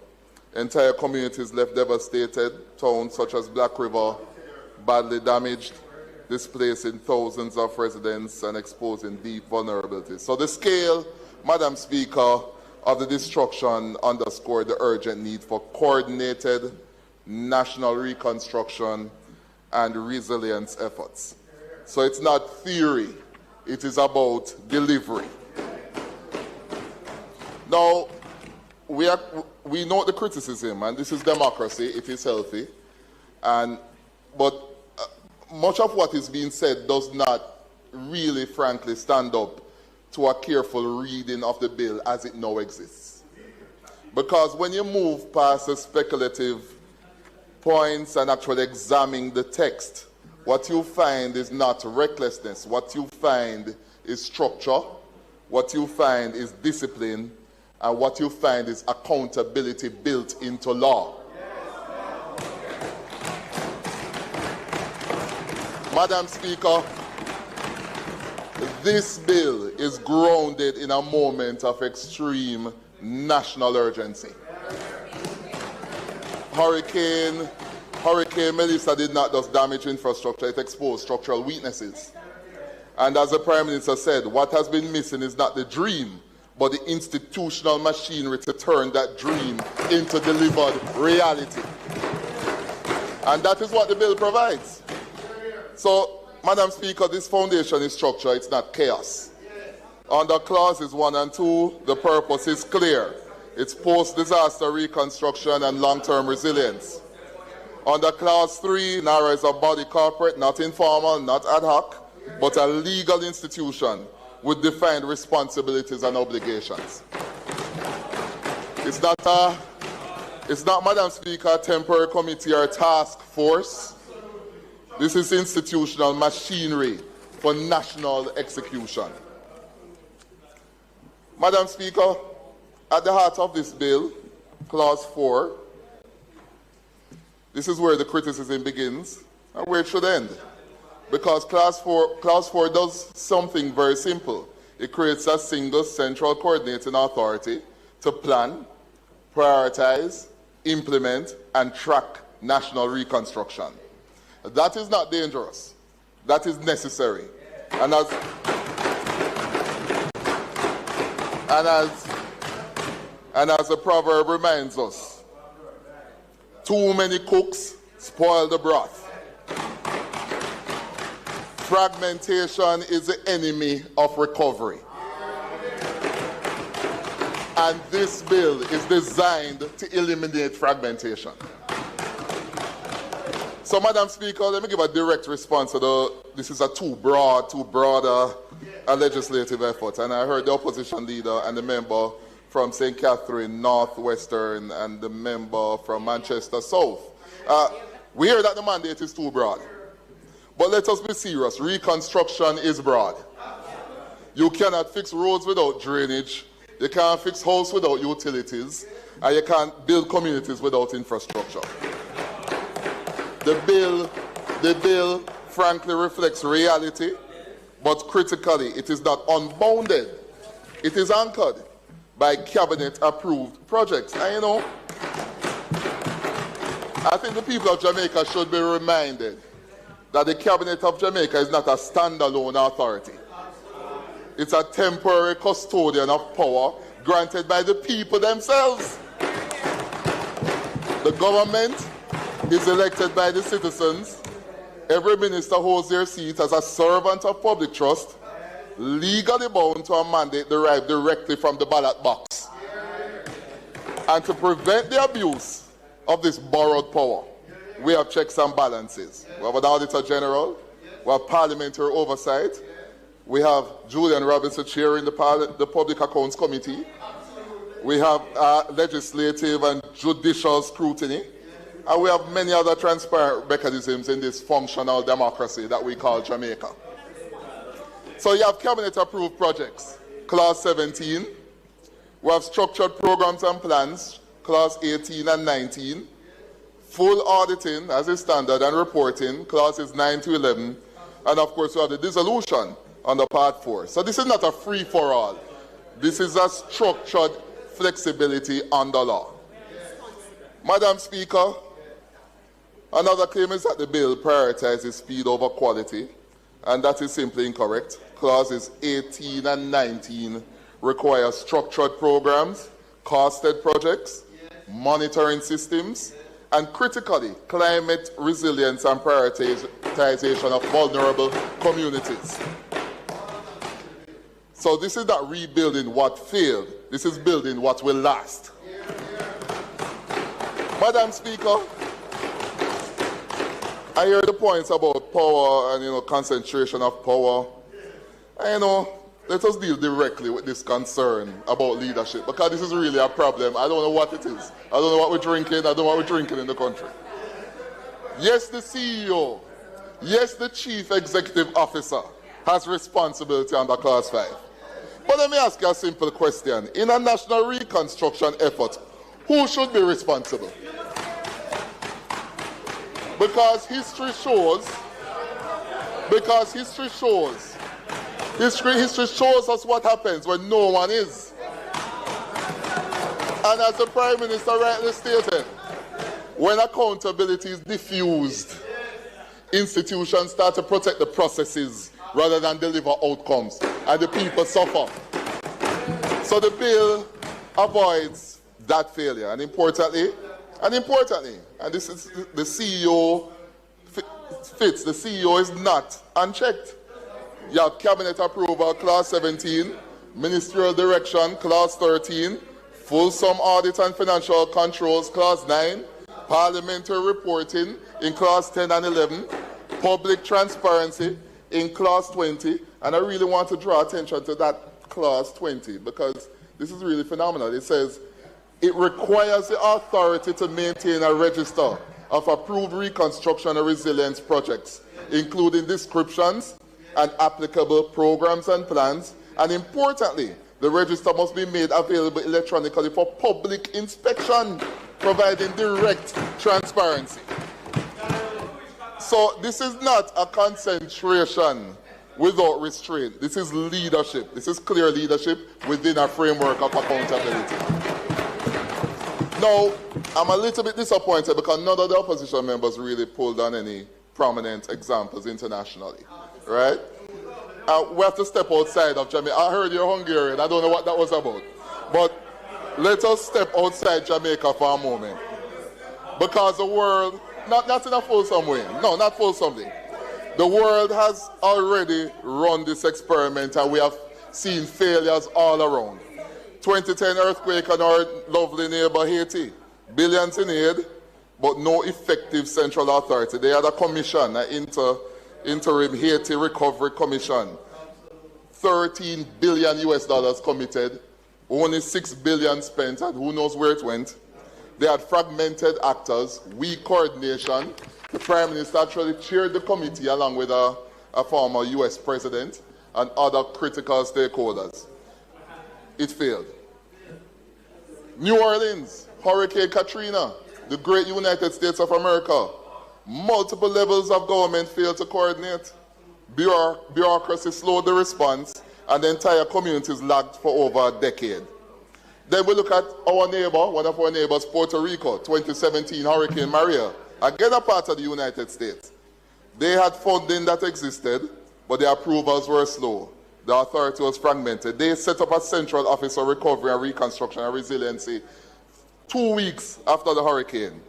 Entire communities left devastated, towns such as Black River badly damaged, displacing thousands of residents and exposing deep vulnerabilities. So the scale, Madam Speaker, of the destruction underscored the urgent need for coordinated national reconstruction and resilience efforts. So it's not theory, it is about delivery. Now, we note the criticism, and this is democracy, it is healthy, but much of what is being said does not really, frankly, stand up to a careful reading of the bill as it now exists. Because when you move past the speculative points and actually examine the text, what you find is not recklessness. What you find is structure. What you find is discipline. And what you find is accountability built into law. Madam Speaker, this bill is grounded in a moment of extreme national urgency. Hurricane Melissa did not just damage infrastructure, it exposed structural weaknesses. And as the Prime Minister said, what has been missing is not the dream, but the institutional machinery to turn that dream into delivered reality. And that is what the bill provides. So, Madam Speaker, this foundation is structure, it's not chaos. Under clauses 1 and 2, the purpose is clear. It's post-disaster reconstruction and long-term resilience. Under Clause 3, NARA is a body corporate, not informal, not ad hoc, but a legal institution with defined responsibilities and obligations. It's not, Madam Speaker, a temporary committee or a task force. This is institutional machinery for national execution. Madam Speaker, at the heart of this bill, Clause 4, this is where the criticism begins and where it should end. Because Clause 4 does something very simple. It creates a single central coordinating authority to plan, prioritize, implement, and track national reconstruction. That is not dangerous. That is necessary. And as the proverb reminds us, too many cooks spoil the broth. Fragmentation is the enemy of recovery. And this bill is designed to eliminate fragmentation. So, Madam Speaker, let me give a direct response to this is a too broad a legislative effort. And I heard the opposition leader and the member from St. Catherine Northwestern and the member from Manchester South. We hear that the mandate is too broad. But let us be serious. Reconstruction is broad. You cannot fix roads without drainage. You can't fix houses without utilities. And you can't build communities without infrastructure. The bill frankly reflects reality, but critically, it is not unbounded. It is anchored by cabinet-approved projects. And you know, I think the people of Jamaica should be reminded that the Cabinet of Jamaica is not a standalone authority. It's a temporary custodian of power granted by the people themselves. The government is elected by the citizens. Every minister holds their seat as a servant of public trust, legally bound to a mandate derived directly from the ballot box. And to prevent the abuse of this borrowed power, we have checks and balances. We have an Auditor General, we have parliamentary oversight, we have Julian Robinson chairing the Public Accounts Committee, we have legislative and judicial scrutiny, and we have many other transparent mechanisms in this functional democracy that we call Jamaica. So you have cabinet-approved projects, Clause 17. We have structured programs and plans, Clause 18 and 19. Full auditing as a standard and reporting, Clauses 9 to 11. And of course, we have the dissolution under Part 4. So this is not a free-for-all. This is a structured flexibility under law. Madam Speaker, another claim is that the bill prioritizes speed over quality, and that is simply incorrect. Clauses 18 and 19 require structured programs, costed projects, monitoring systems, and critically, climate resilience and prioritization of vulnerable communities. So this is not rebuilding what failed. This is building what will last. Madam Speaker, I hear the points about power and, concentration of power. And, let us deal directly with this concern about leadership, because this is really a problem. I don't know what it is. I don't know what we're drinking. I don't know what we're drinking in the country. Yes, the CEO, yes, the Chief Executive Officer has responsibility under Clause 5. But let me ask you a simple question. In a national reconstruction effort, who should be responsible? Because history shows us what happens when no one is. And as the Prime Minister rightly stated, when accountability is diffused, institutions start to protect the processes rather than deliver outcomes, and the people suffer. So the bill avoids that failure. And importantly, and this is the CEO fits, the CEO is not unchecked. You have cabinet approval, Clause 17, ministerial direction, Clause 13, fulsome audit and financial controls, Clause 9, parliamentary reporting in Clause 10 and 11, public transparency in Clause 20, and I really want to draw attention to that Clause 20 because this is really phenomenal. It says, it requires the authority to maintain a register of approved reconstruction and resilience projects, including descriptions and applicable programs and plans, and importantly, the register must be made available electronically for public inspection, providing direct transparency. So this is not a concentration without restraint. This is leadership. This is clear leadership within a framework of accountability. Now, I'm a little bit disappointed because none of the opposition members really pulled on any prominent examples internationally, right? We have to step outside of Jamaica. I heard you're Hungarian. I don't know what that was about. But let us step outside Jamaica for a moment. Because the world, not in a fulsome way. No, not fulsomely. The world has already run this experiment and we have seen failures all around. 2010 earthquake in our lovely neighbor Haiti. Billions in aid, but no effective central authority. They had a commission, an interim Haiti Recovery Commission. $13 billion committed, only $6 billion spent, and who knows where it went. They had fragmented actors, weak coordination. The Prime Minister actually chaired the committee along with a former US president and other critical stakeholders. It failed. New Orleans, Hurricane Katrina, the great United States of America. Multiple levels of government failed to coordinate. Bureaucracy slowed the response, and the entire communities lagged for over a decade. Then we look at our neighbor, one of our neighbors, Puerto Rico, 2017 Hurricane Maria, again a part of the United States. They had funding that existed, but the approvals were slow. The authority was fragmented. They set up a Central Office of Recovery and Reconstruction and Resiliency 2 weeks after the hurricane.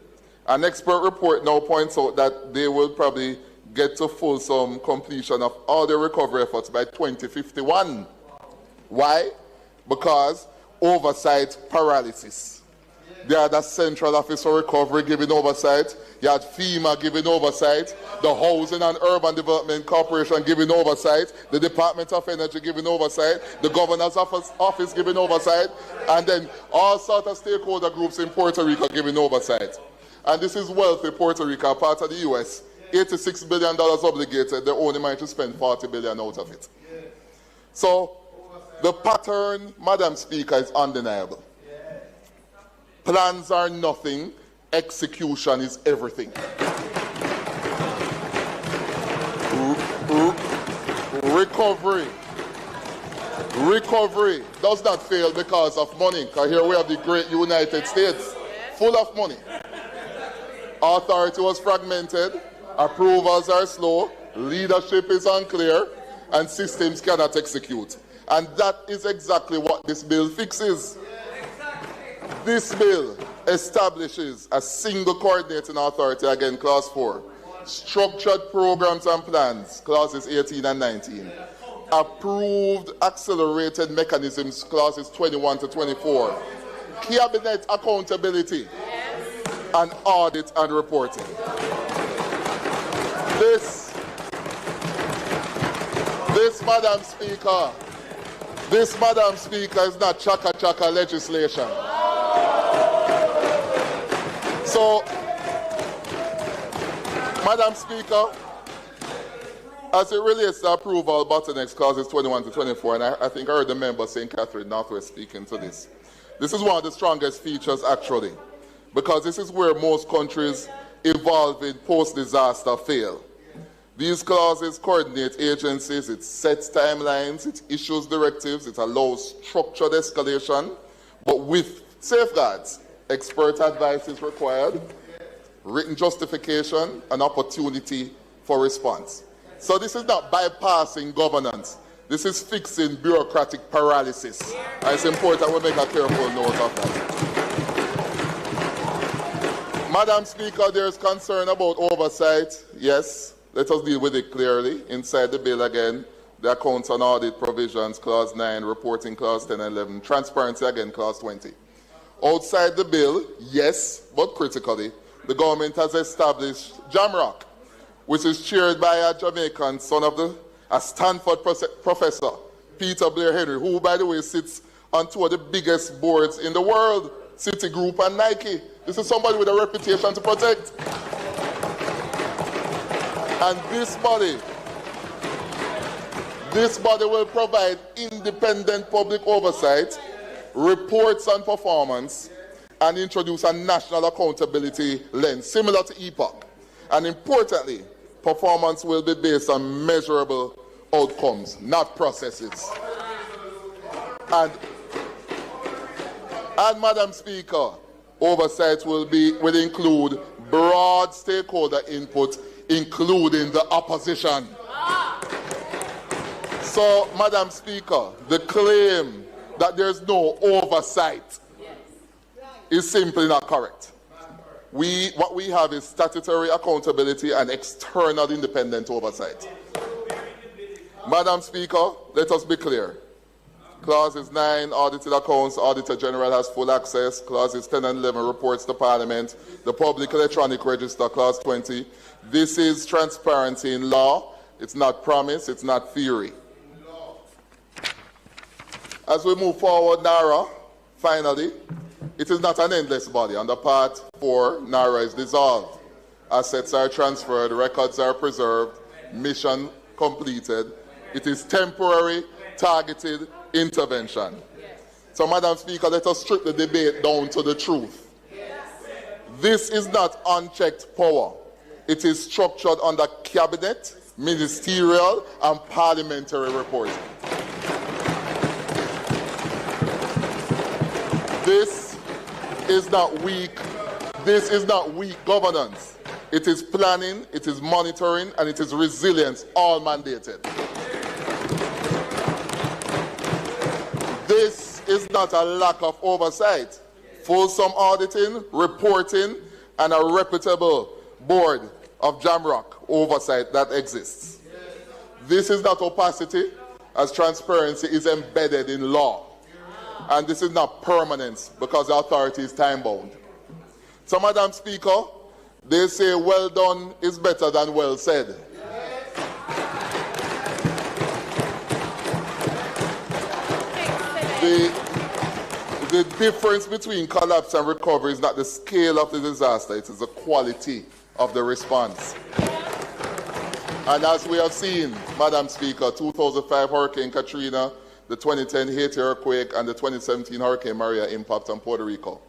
An expert report now points out that they will probably get to fulsome completion of all their recovery efforts by 2051. Why? Because oversight paralysis. They had a Central Office for Recovery giving oversight. You had FEMA giving oversight. The Housing and Urban Development Corporation giving oversight. The Department of Energy giving oversight. The Governor's Office giving oversight. And then all sorts of stakeholder groups in Puerto Rico giving oversight. And this is wealthy Puerto Rico, part of the US. $86 billion obligated. They only managed to spend $40 billion out of it. So the pattern, Madam Speaker, is undeniable. Plans are nothing. Execution is everything. Recovery does not fail because of money. Because here we have the great United States, full of money. Authority was fragmented. Approvals are slow. Leadership is unclear. And systems cannot execute. And that is exactly what this bill fixes. This bill establishes a single coordinating authority, again, Clause 4. Structured programs and plans, Clauses 18 and 19. Approved accelerated mechanisms, Clauses 21 to 24. Cabinet accountability and audit and reporting. This, Madam Speaker, is not chaka-chaka legislation. So, Madam Speaker, as it relates to approval bottlenecks, Clauses 21 to 24, and I think I heard the member saying Catherine Northwest speaking to this. This is one of the strongest features, actually, because this is where most countries evolving post-disaster fail. These clauses coordinate agencies, it sets timelines, it issues directives, it allows structured escalation, but with safeguards. Expert advice is required, written justification, and opportunity for response. So this is not bypassing governance. This is fixing bureaucratic paralysis. And it's important we make a careful note of that. Madam Speaker, there is concern about oversight. Yes, let us deal with it clearly. Inside the bill again, the accounts and audit provisions, Clause 9, reporting, Clause 10 and 11, transparency again, Clause 20. Outside the bill, yes, but critically, the government has established Jamrock, which is chaired by a Jamaican son of a Stanford professor, Peter Blair Henry, who, by the way, sits on two of the biggest boards in the world, Citigroup and Nike. This is somebody with a reputation to protect. And this body will provide independent public oversight, reports on performance, and introduce a national accountability lens, similar to EPOC. And importantly, performance will be based on measurable outcomes, not processes. And Madam Speaker, oversight will include broad stakeholder input, including the opposition. So, Madam Speaker, the claim that there's no oversight is simply not correct. What we have is statutory accountability and external independent oversight. Madam Speaker, let us be clear. Clauses 9, audited accounts, Auditor General has full access. Clauses 10 and 11, reports to Parliament. The Public Electronic Register, Clause 20. This is transparency in law. It's not promise, it's not theory. As we move forward, NARA, finally, it is not an endless body. Under Part 4, NARA is dissolved. Assets are transferred, records are preserved, mission completed. It is temporary, targeted intervention. So, Madam Speaker, let us strip the debate down to the truth. This is not unchecked power. It is structured under cabinet, ministerial, and parliamentary reporting. This is not weak governance. It is planning, it is monitoring, and it is resilience, all mandated. This is not a lack of oversight. Fulsome auditing, reporting, and a reputable board of Jamrock oversight that exists. This is not opacity, as transparency is embedded in law. And this is not permanence, because the authority is time-bound. So, Madam Speaker, they say well done is better than well said. The difference between collapse and recovery is not the scale of the disaster, it is the quality of the response. And as we have seen, Madam Speaker, 2005 Hurricane Katrina, the 2010 Haiti earthquake, and the 2017 Hurricane Maria impact on Puerto Rico.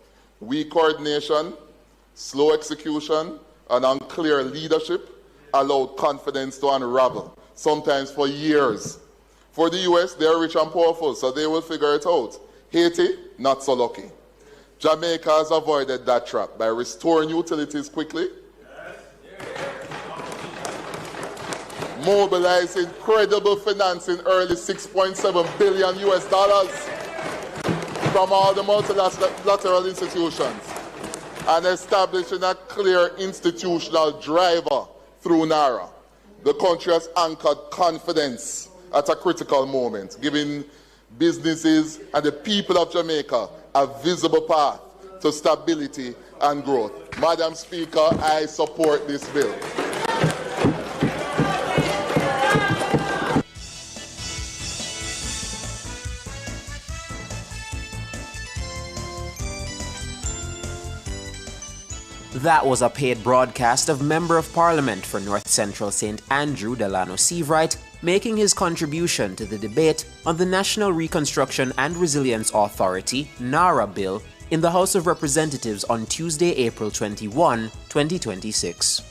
Weak coordination, slow execution, and unclear leadership allowed confidence to unravel, sometimes for years. For the U.S., they are rich and powerful, so they will figure it out. Haiti, not so lucky. Jamaica has avoided that trap by restoring utilities quickly, mobilized incredible financing, early $6.7 billion from all the multilateral institutions, and establishing a clear institutional driver through NARA. The country has anchored confidence at a critical moment, giving businesses and the people of Jamaica a visible path to stability and growth. Madam Speaker, I support this bill. That was a paid broadcast of Member of Parliament for North Central St. Andrew, Delano Seavright, making his contribution to the debate on the National Reconstruction and Resilience Authority, NARA bill, in the House of Representatives on Tuesday, April 21, 2026.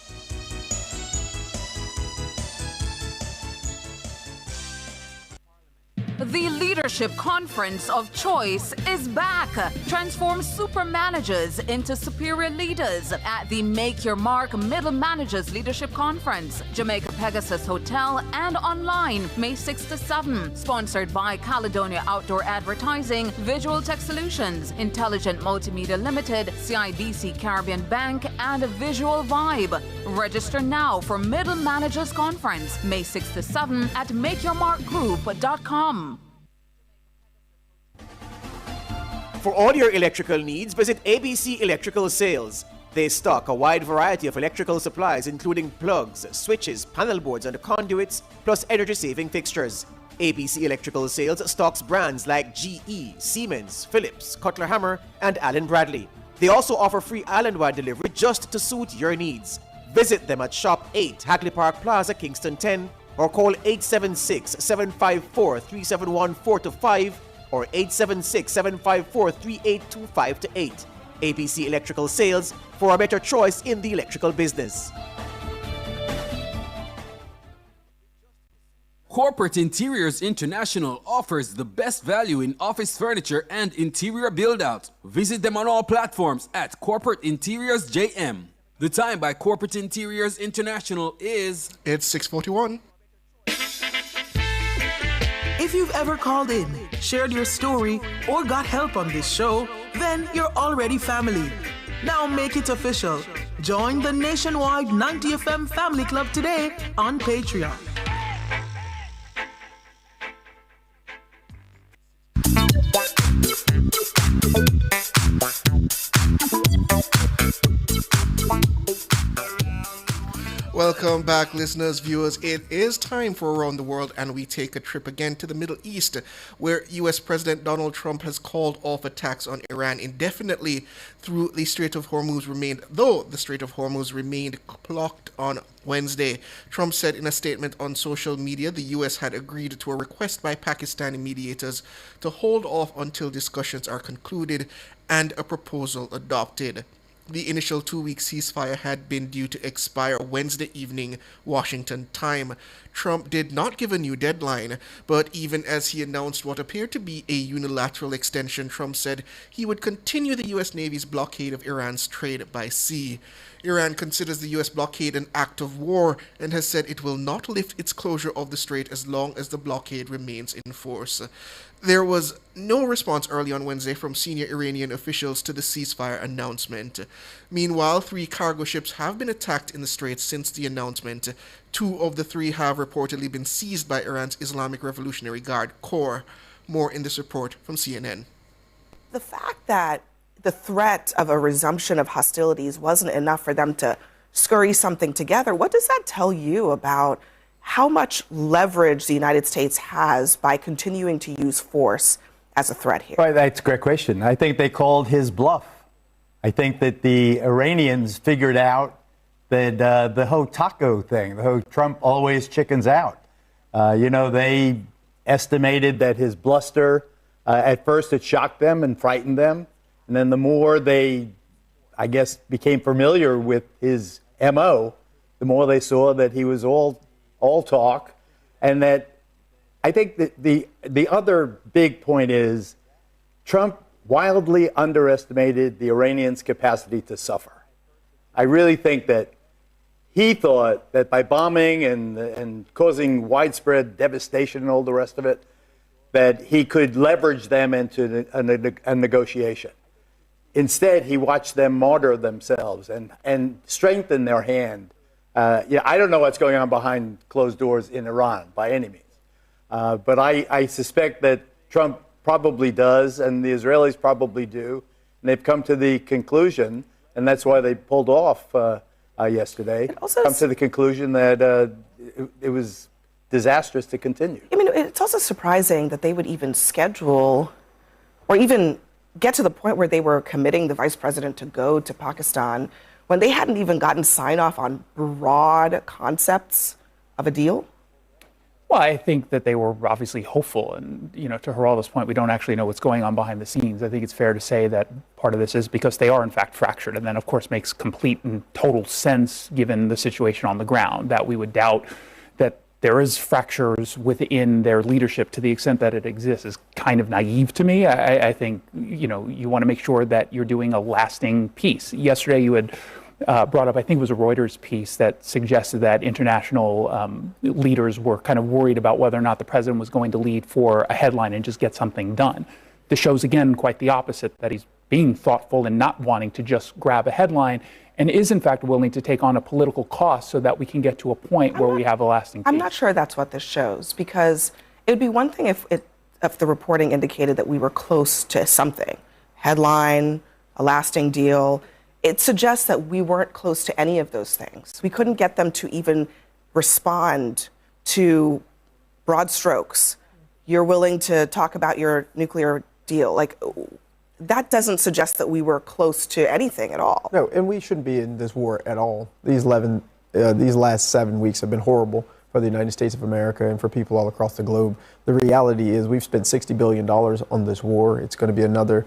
The Leadership Conference of Choice is back. Transform super managers into superior leaders at the Make Your Mark Middle Managers Leadership Conference, Jamaica Pegasus Hotel and online, May 6 to 7. Sponsored by Caledonia Outdoor Advertising, Visual Tech Solutions, Intelligent Multimedia Limited, CIBC Caribbean Bank, and Visual Vibe. Register now for Middle Managers Conference, May 6 to 7 at makeyourmarkgroup.com. For all your electrical needs, visit ABC Electrical Sales. They stock a wide variety of electrical supplies, including plugs, switches, panel boards, and conduits, plus energy-saving fixtures. ABC Electrical Sales stocks brands like GE, Siemens, Philips, Cutler Hammer, and Allen Bradley. They also offer free island-wide delivery just to suit your needs. Visit them at Shop 8, Hagley Park Plaza, Kingston 10, or call 876-754-3714-5 or 876-754-3825-8. ABC Electrical Sales, for a better choice in the electrical business. Corporate Interiors International offers the best value in office furniture and interior build-out. Visit them on all platforms at Corporate Interiors JM. The time by Corporate Interiors International is... It's 6:41. If you've ever called in, shared your story, or got help on this show, then you're already family. Now make it official. Join the nationwide 90 FM Family Club today on Patreon. Welcome back, listeners, viewers. It is time for Around the World, and we take a trip again to the Middle East, where U.S. President Donald Trump has called off attacks on Iran indefinitely though the Strait of Hormuz remained blocked on Wednesday. Trump said in a statement on social media the U.S. had agreed to a request by Pakistani mediators to hold off until discussions are concluded and a proposal adopted. The initial 2-week ceasefire had been due to expire Wednesday evening, Washington time. Trump did not give a new deadline, but even as he announced what appeared to be a unilateral extension, Trump said he would continue the U.S. Navy's blockade of Iran's trade by sea. Iran considers the U.S. blockade an act of war and has said it will not lift its closure of the strait as long as the blockade remains in force. There was no response early on Wednesday from senior Iranian officials to the ceasefire announcement. Meanwhile, 3 cargo ships have been attacked in the strait since the announcement. 2 of the 3 have reportedly been seized by Iran's Islamic Revolutionary Guard Corps. More in this report from CNN. The fact that the threat of a resumption of hostilities wasn't enough for them to scurry something together, what does that tell you about how much leverage the United States has by continuing to use force as a threat here? Right, that's a great question. I think they called his bluff. I think that the Iranians figured out that the whole taco thing, the whole Trump always chickens out. They estimated that his bluster, at first it shocked them and frightened them. And then the more they, I guess, became familiar with his MO, the more they saw that he was all talk. And that I think that the other big point is Trump wildly underestimated the Iranians' capacity to suffer. I really think that he thought that by bombing and causing widespread devastation and all the rest of it, that he could leverage them into a negotiation. Instead, he watched them martyr themselves and strengthen their hand. I don't know what's going on behind closed doors in Iran by any means. But I suspect that Trump probably does, and the Israelis probably do. And they've come to the conclusion, and that's why they pulled off yesterday, come to the conclusion that it was disastrous to continue. I mean, it's also surprising that they would even schedule or even get to the point where they were committing the vice president to go to Pakistan when they hadn't even gotten sign-off on broad concepts of a deal? Well, I think that they were obviously hopeful. And, to Geraldo's point, we don't actually know what's going on behind the scenes. I think it's fair to say that part of this is because they are, in fact, fractured. And then, of course, makes complete and total sense, given the situation on the ground, that we would doubt that there is fractures within their leadership to the extent that it exists is kind of naive to me. I think, you want to make sure that you're doing a lasting peace. Yesterday, you had brought up, I think it was a Reuters piece that suggested that international leaders were kind of worried about whether or not the president was going to lead for a headline and just get something done. This shows, again, quite the opposite, that he's being thoughtful and not wanting to just grab a headline and is, in fact, willing to take on a political cost so that we can get to a point where we have a lasting peace. I'm not sure that's what this shows, because it would be one thing if the reporting indicated that we were close to something. headline, a lasting deal. It suggests that we weren't close to any of those things. We couldn't get them to even respond to broad strokes. You're willing to talk about your nuclear deal. Like, that doesn't suggest that we were close to anything at all. No, and we shouldn't be in this war at all. These last 7 weeks have been horrible for the United States of America and for people all across the globe. The reality is we've spent $60 billion on this war. It's going to be another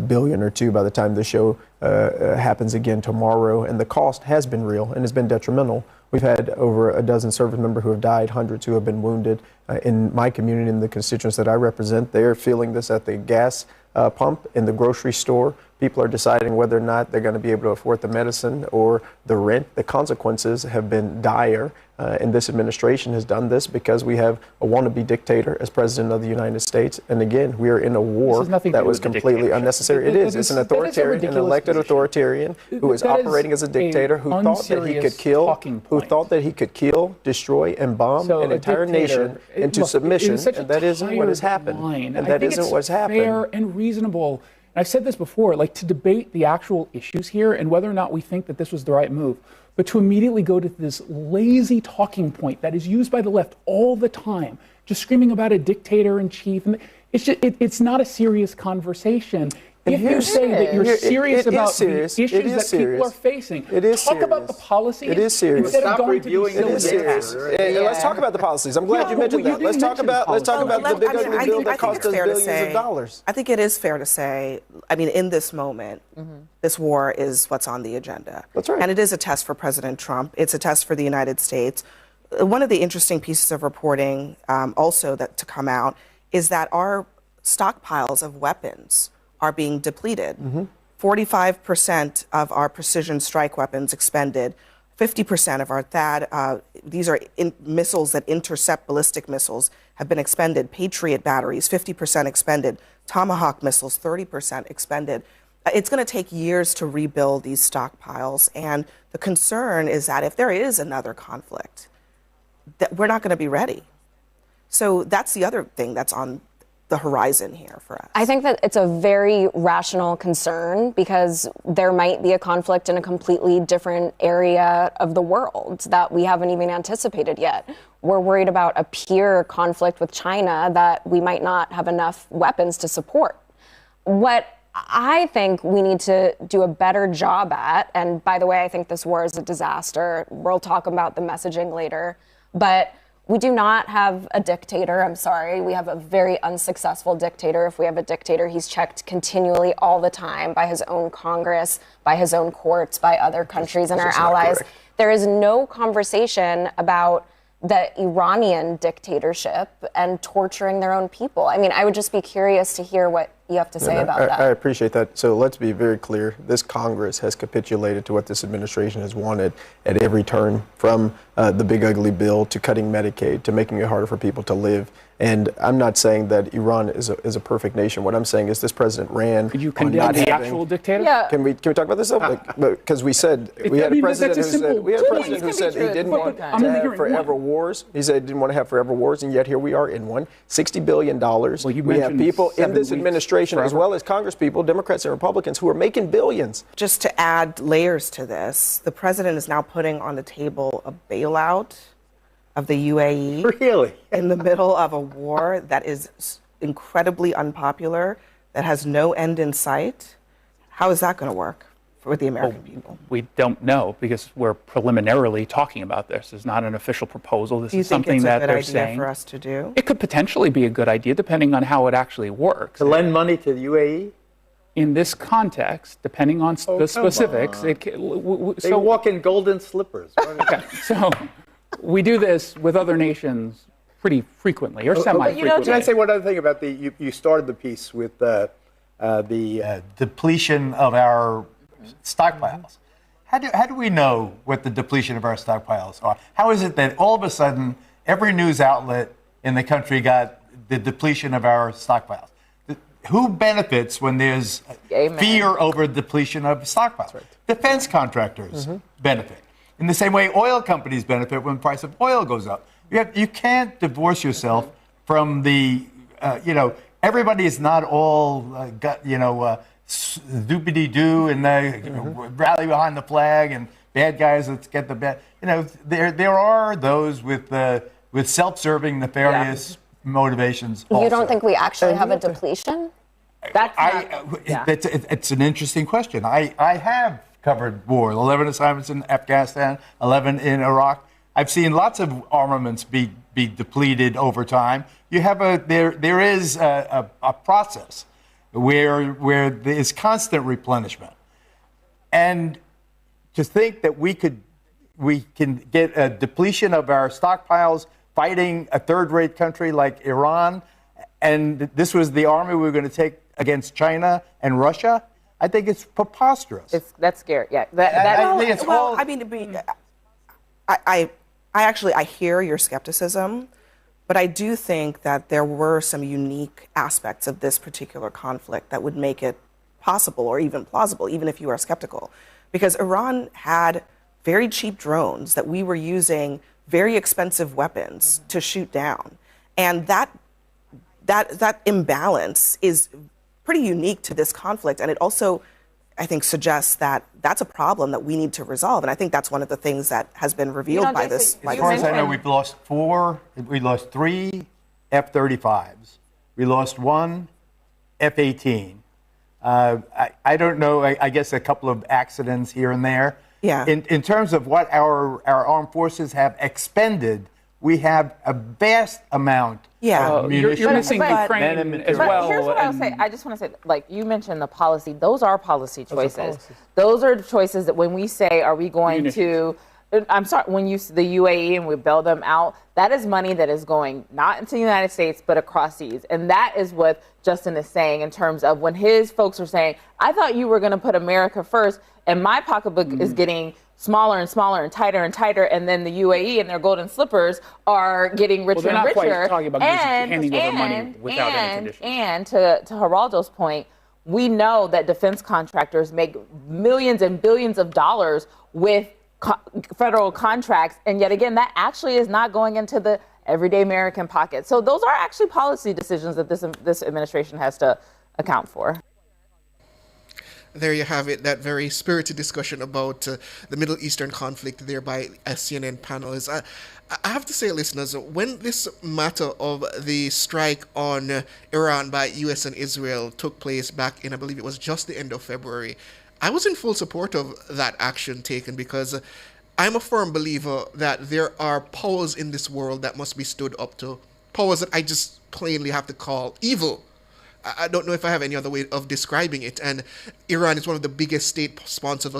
billion or two by the time the show happens again tomorrow. And the cost has been real and has been detrimental. We've had over a dozen service members who have died, hundreds who have been wounded. In my community, in the constituents that I represent, they're feeling this at the gas pump, in the grocery store. People are deciding whether or not they're going to be able to afford the medicine or the rent. The consequences have been dire, and this administration has done this because we have a wannabe dictator as president of the United States. And again, we are in a war that was completely unnecessary. It is. It's an authoritarian, an elected authoritarian who is operating as a dictator, who thought that he could kill, destroy, and bomb an entire nation into submission, and that isn't what has happened. And that isn't what's happened. Fair and reasonable. And I've said this before, like, to debate the actual issues here and whether or not we think that this was the right move, but to immediately go to this lazy talking point that is used by the left all the time, just screaming about a dictator in chief. And it's not a serious conversation. If you say that you're serious about the issues that people are facing, talk about the policies. It is serious. Instead of going to these it is serious. Let's talk about the policies. I'm glad you mentioned that. Let's talk about the big ugly bill that cost us billions of dollars. I think it is fair to say, I mean, in this moment, this war is what's on the agenda. That's right. And it is a test for President Trump. It's a test for the United States. One of the interesting pieces of reporting also that to come out is that our stockpiles of weapons are being depleted. 45% of our precision strike weapons expended, 50% of our THAAD, these are missiles that intercept ballistic missiles, have been expended. Patriot batteries, 50% expended. Tomahawk missiles, 30% expended. It's going to take years to rebuild these stockpiles. And the concern is that if there is another conflict, that we're not going to be ready. So that's the other thing that's on the horizon here for us. I think that it's a very rational concern because there might be a conflict in a completely different area of the world that we haven't even anticipated yet. We're worried about a peer conflict with China that we might not have enough weapons to support. What I think we need to do a better job at, and by the way, I think this war is a disaster. We'll talk about the messaging later, but we do not have a dictator. I'm sorry. We have a very unsuccessful dictator. If we have a dictator, he's checked continually all the time by his own Congress, by his own courts, by other countries and our allies. There is no conversation about the Iranian dictatorship and torturing their own people. I mean, I would just be curious to hear what you have to say about that. I appreciate that. So let's be very clear. This Congress has capitulated to what this administration has wanted at every turn, from the big ugly bill to cutting Medicaid to making it harder for people to live. And I'm not saying that Iran is a perfect nation. What I'm saying is this president ran. Could you condemn the actual dictator? Yeah. Can we talk about this though? Because we said we had a president who said he didn't want to have forever wars. He said he didn't want to have forever wars, and yet here we are in one. $60 billion. We have people in this administration, as well as Congress people, Democrats and Republicans, who are making billions. Just to add layers to this, the president is now putting on the table a bailout of the UAE. Really? In the middle of a war that is incredibly unpopular, that has no end in sight. How is that going to work for the American people? We don't know because we're preliminarily talking about this. It's not an official proposal. This is something that they're saying. Do you think it's a good idea for us to do? It could potentially be a good idea depending on how it actually works. To lend money to the UAE? In this context, depending on the specifics, they walk in golden slippers. Okay, so we do this with other nations pretty frequently or semi-frequently. Can I say one other thing about you started the piece with the depletion of our stockpiles. How do we know what the depletion of our stockpiles are? How is it that all of a sudden every news outlet in the country got the depletion of our stockpiles? Who benefits when there's fear over depletion of stockpiles? Right. Defense contractors benefit. In the same way, oil companies benefit when the price of oil goes up. You can't divorce yourself from the, everybody is not all, doobity-doo and they rally behind the flag and bad guys, let's get the bad. There are those with self-serving, nefarious motivations. You also. don't think we actually have a depletion? It's an interesting question. I have covered war, 11 assignments in Afghanistan, 11 in Iraq. I've seen lots of armaments be depleted over time. There is a process where there is constant replenishment, and to think that we can get a depletion of our stockpiles fighting a third-rate country like Iran, and this was the army we were going to take against China and Russia, I think it's preposterous. That's scary. Yeah. I hear your skepticism, but I do think that there were some unique aspects of this particular conflict that would make it possible or even plausible, even if you are skeptical. Because Iran had very cheap drones that we were using very expensive weapons to shoot down. And that imbalance is pretty unique to this conflict. And it also, I think, suggests that that's a problem that we need to resolve. And I think that's one of the things that has been revealed by this. As far as I know, we lost 3 F-35s. We lost 1 F-18. I don't know, I guess a couple of accidents here and there. Yeah. In terms of what our armed forces have expended, we have a vast amount of munitions. You're missing Ukraine as well. Here's what I'll say. I just want to say, like you mentioned the policy. Those are policy choices. Those are the choices that when we say, are we going to, I'm sorry, when you the UAE and we bail them out, that is money that is going not into the United States, but across seas. And that is what Justin is saying in terms of when his folks are saying, I thought you were going to put America first, and my pocketbook is getting smaller and smaller and tighter, and then the UAE and their golden slippers are getting richer and richer. Quite talking about handing over money without any conditions. And to Geraldo's point, we know that defense contractors make millions and billions of dollars with federal contracts, and yet again, that actually is not going into the everyday American pocket. So those are actually policy decisions that this administration has to account for. There you have it, that very spirited discussion about the Middle Eastern conflict there by a CNN panelist. I have to say, listeners, when this matter of the strike on Iran by US and Israel took place back in, I believe it was just the end of February, I was in full support of that action taken because I'm a firm believer that there are powers in this world that must be stood up to, powers that I just plainly have to call evil. I don't know if I have any other way of describing it. And Iran is one of the biggest state sponsors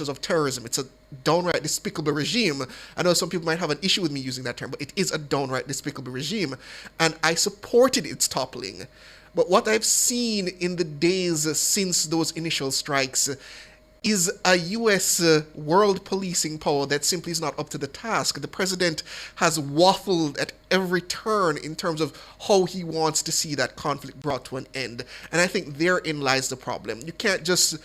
of terrorism. It's a downright despicable regime. I know some people might have an issue with me using that term, but it is a downright despicable regime. And I supported its toppling. But what I've seen in the days since those initial strikes is a U.S. world policing power that simply is not up to the task. The president has waffled at every turn in terms of how he wants to see that conflict brought to an end. And I think therein lies the problem. You can't just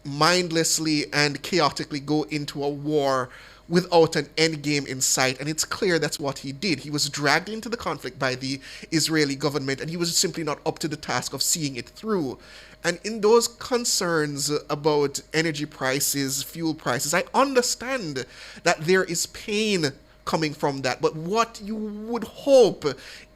mindlessly and chaotically go into a war without an end game in sight. And it's clear that's what he did. He was dragged into the conflict by the Israeli government, and he was simply not up to the task of seeing it through. And in those concerns about energy prices, fuel prices, I understand that there is pain coming from that. But what you would hope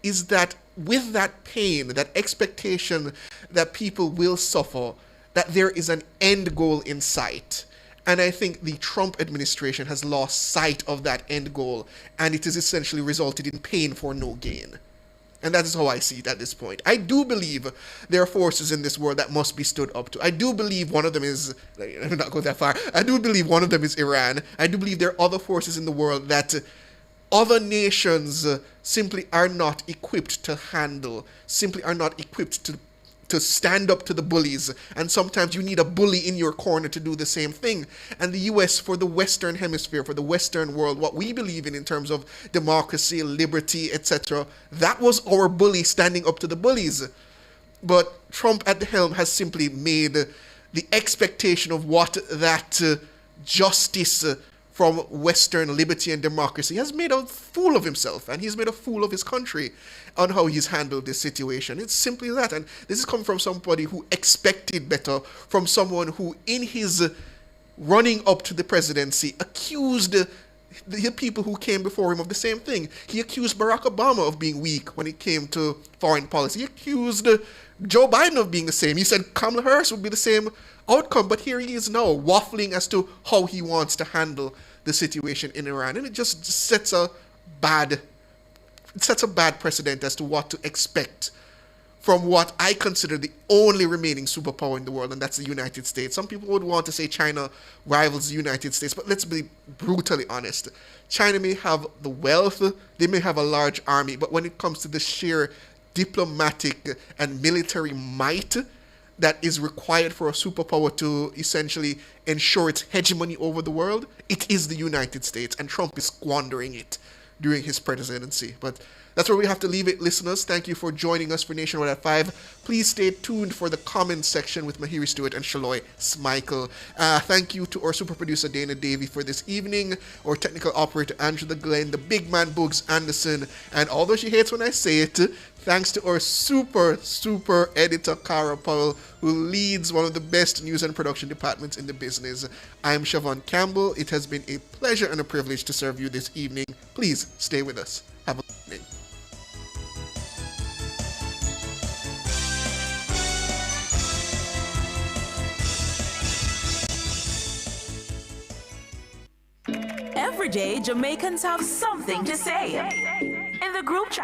is that with that pain, that expectation that people will suffer, that there is an end goal in sight. And I think the Trump administration has lost sight of that end goal, and it has essentially resulted in pain for no gain. And that is how I see it at this point. I do believe there are forces in this world that must be stood up to. I do believe one of them is, let me not go that far, I do believe one of them is Iran. I do believe there are other forces in the world that other nations simply are not equipped to handle, simply are not equipped to stand up to the bullies. And sometimes you need a bully in your corner to do the same thing. And the US, for the Western hemisphere, for the Western world, what we believe in terms of democracy, liberty, etc., that was our bully standing up to the bullies. But Trump at the helm has simply made the expectation of what that justice from Western liberty and democracy has made a fool of himself, and he's made a fool of his country on how he's handled this situation. It's simply that. And this is coming from somebody who expected better, from someone who, in his running up to the presidency, accused the people who came before him of the same thing. He accused Barack Obama of being weak when it came to foreign policy. He accused Joe Biden of being the same. He said Kamala Harris would be the same outcome, but here he is now waffling as to how he wants to handle the situation in Iran, and it just sets a bad precedent as to what to expect from what I consider the only remaining superpower in the world, and that's the United States. Some people would want to say China rivals the United States, but let's be brutally honest. China may have the wealth, they may have a large army, but when it comes to the sheer diplomatic and military might that is required for a superpower to essentially ensure its hegemony over the world, it is the United States, and Trump is squandering it during his presidency. But that's where we have to leave it, listeners. Thank you for joining us for Nationwide at 5. Please stay tuned for the comments section with Mahiri Stewart and Shaloy Smichael. Thank you to our super producer Dana Davey for this evening, our technical operator Angela Glenn, the big man Boogs Anderson, and although she hates when I say it, thanks to our super editor Cara Powell, who leads one of the best news and production departments in the business. I'm Siobhan Campbell. It has been a pleasure and a privilege to serve you this evening. Please stay with us. Have a good evening. Every day, Jamaicans have something to say. In the group chat,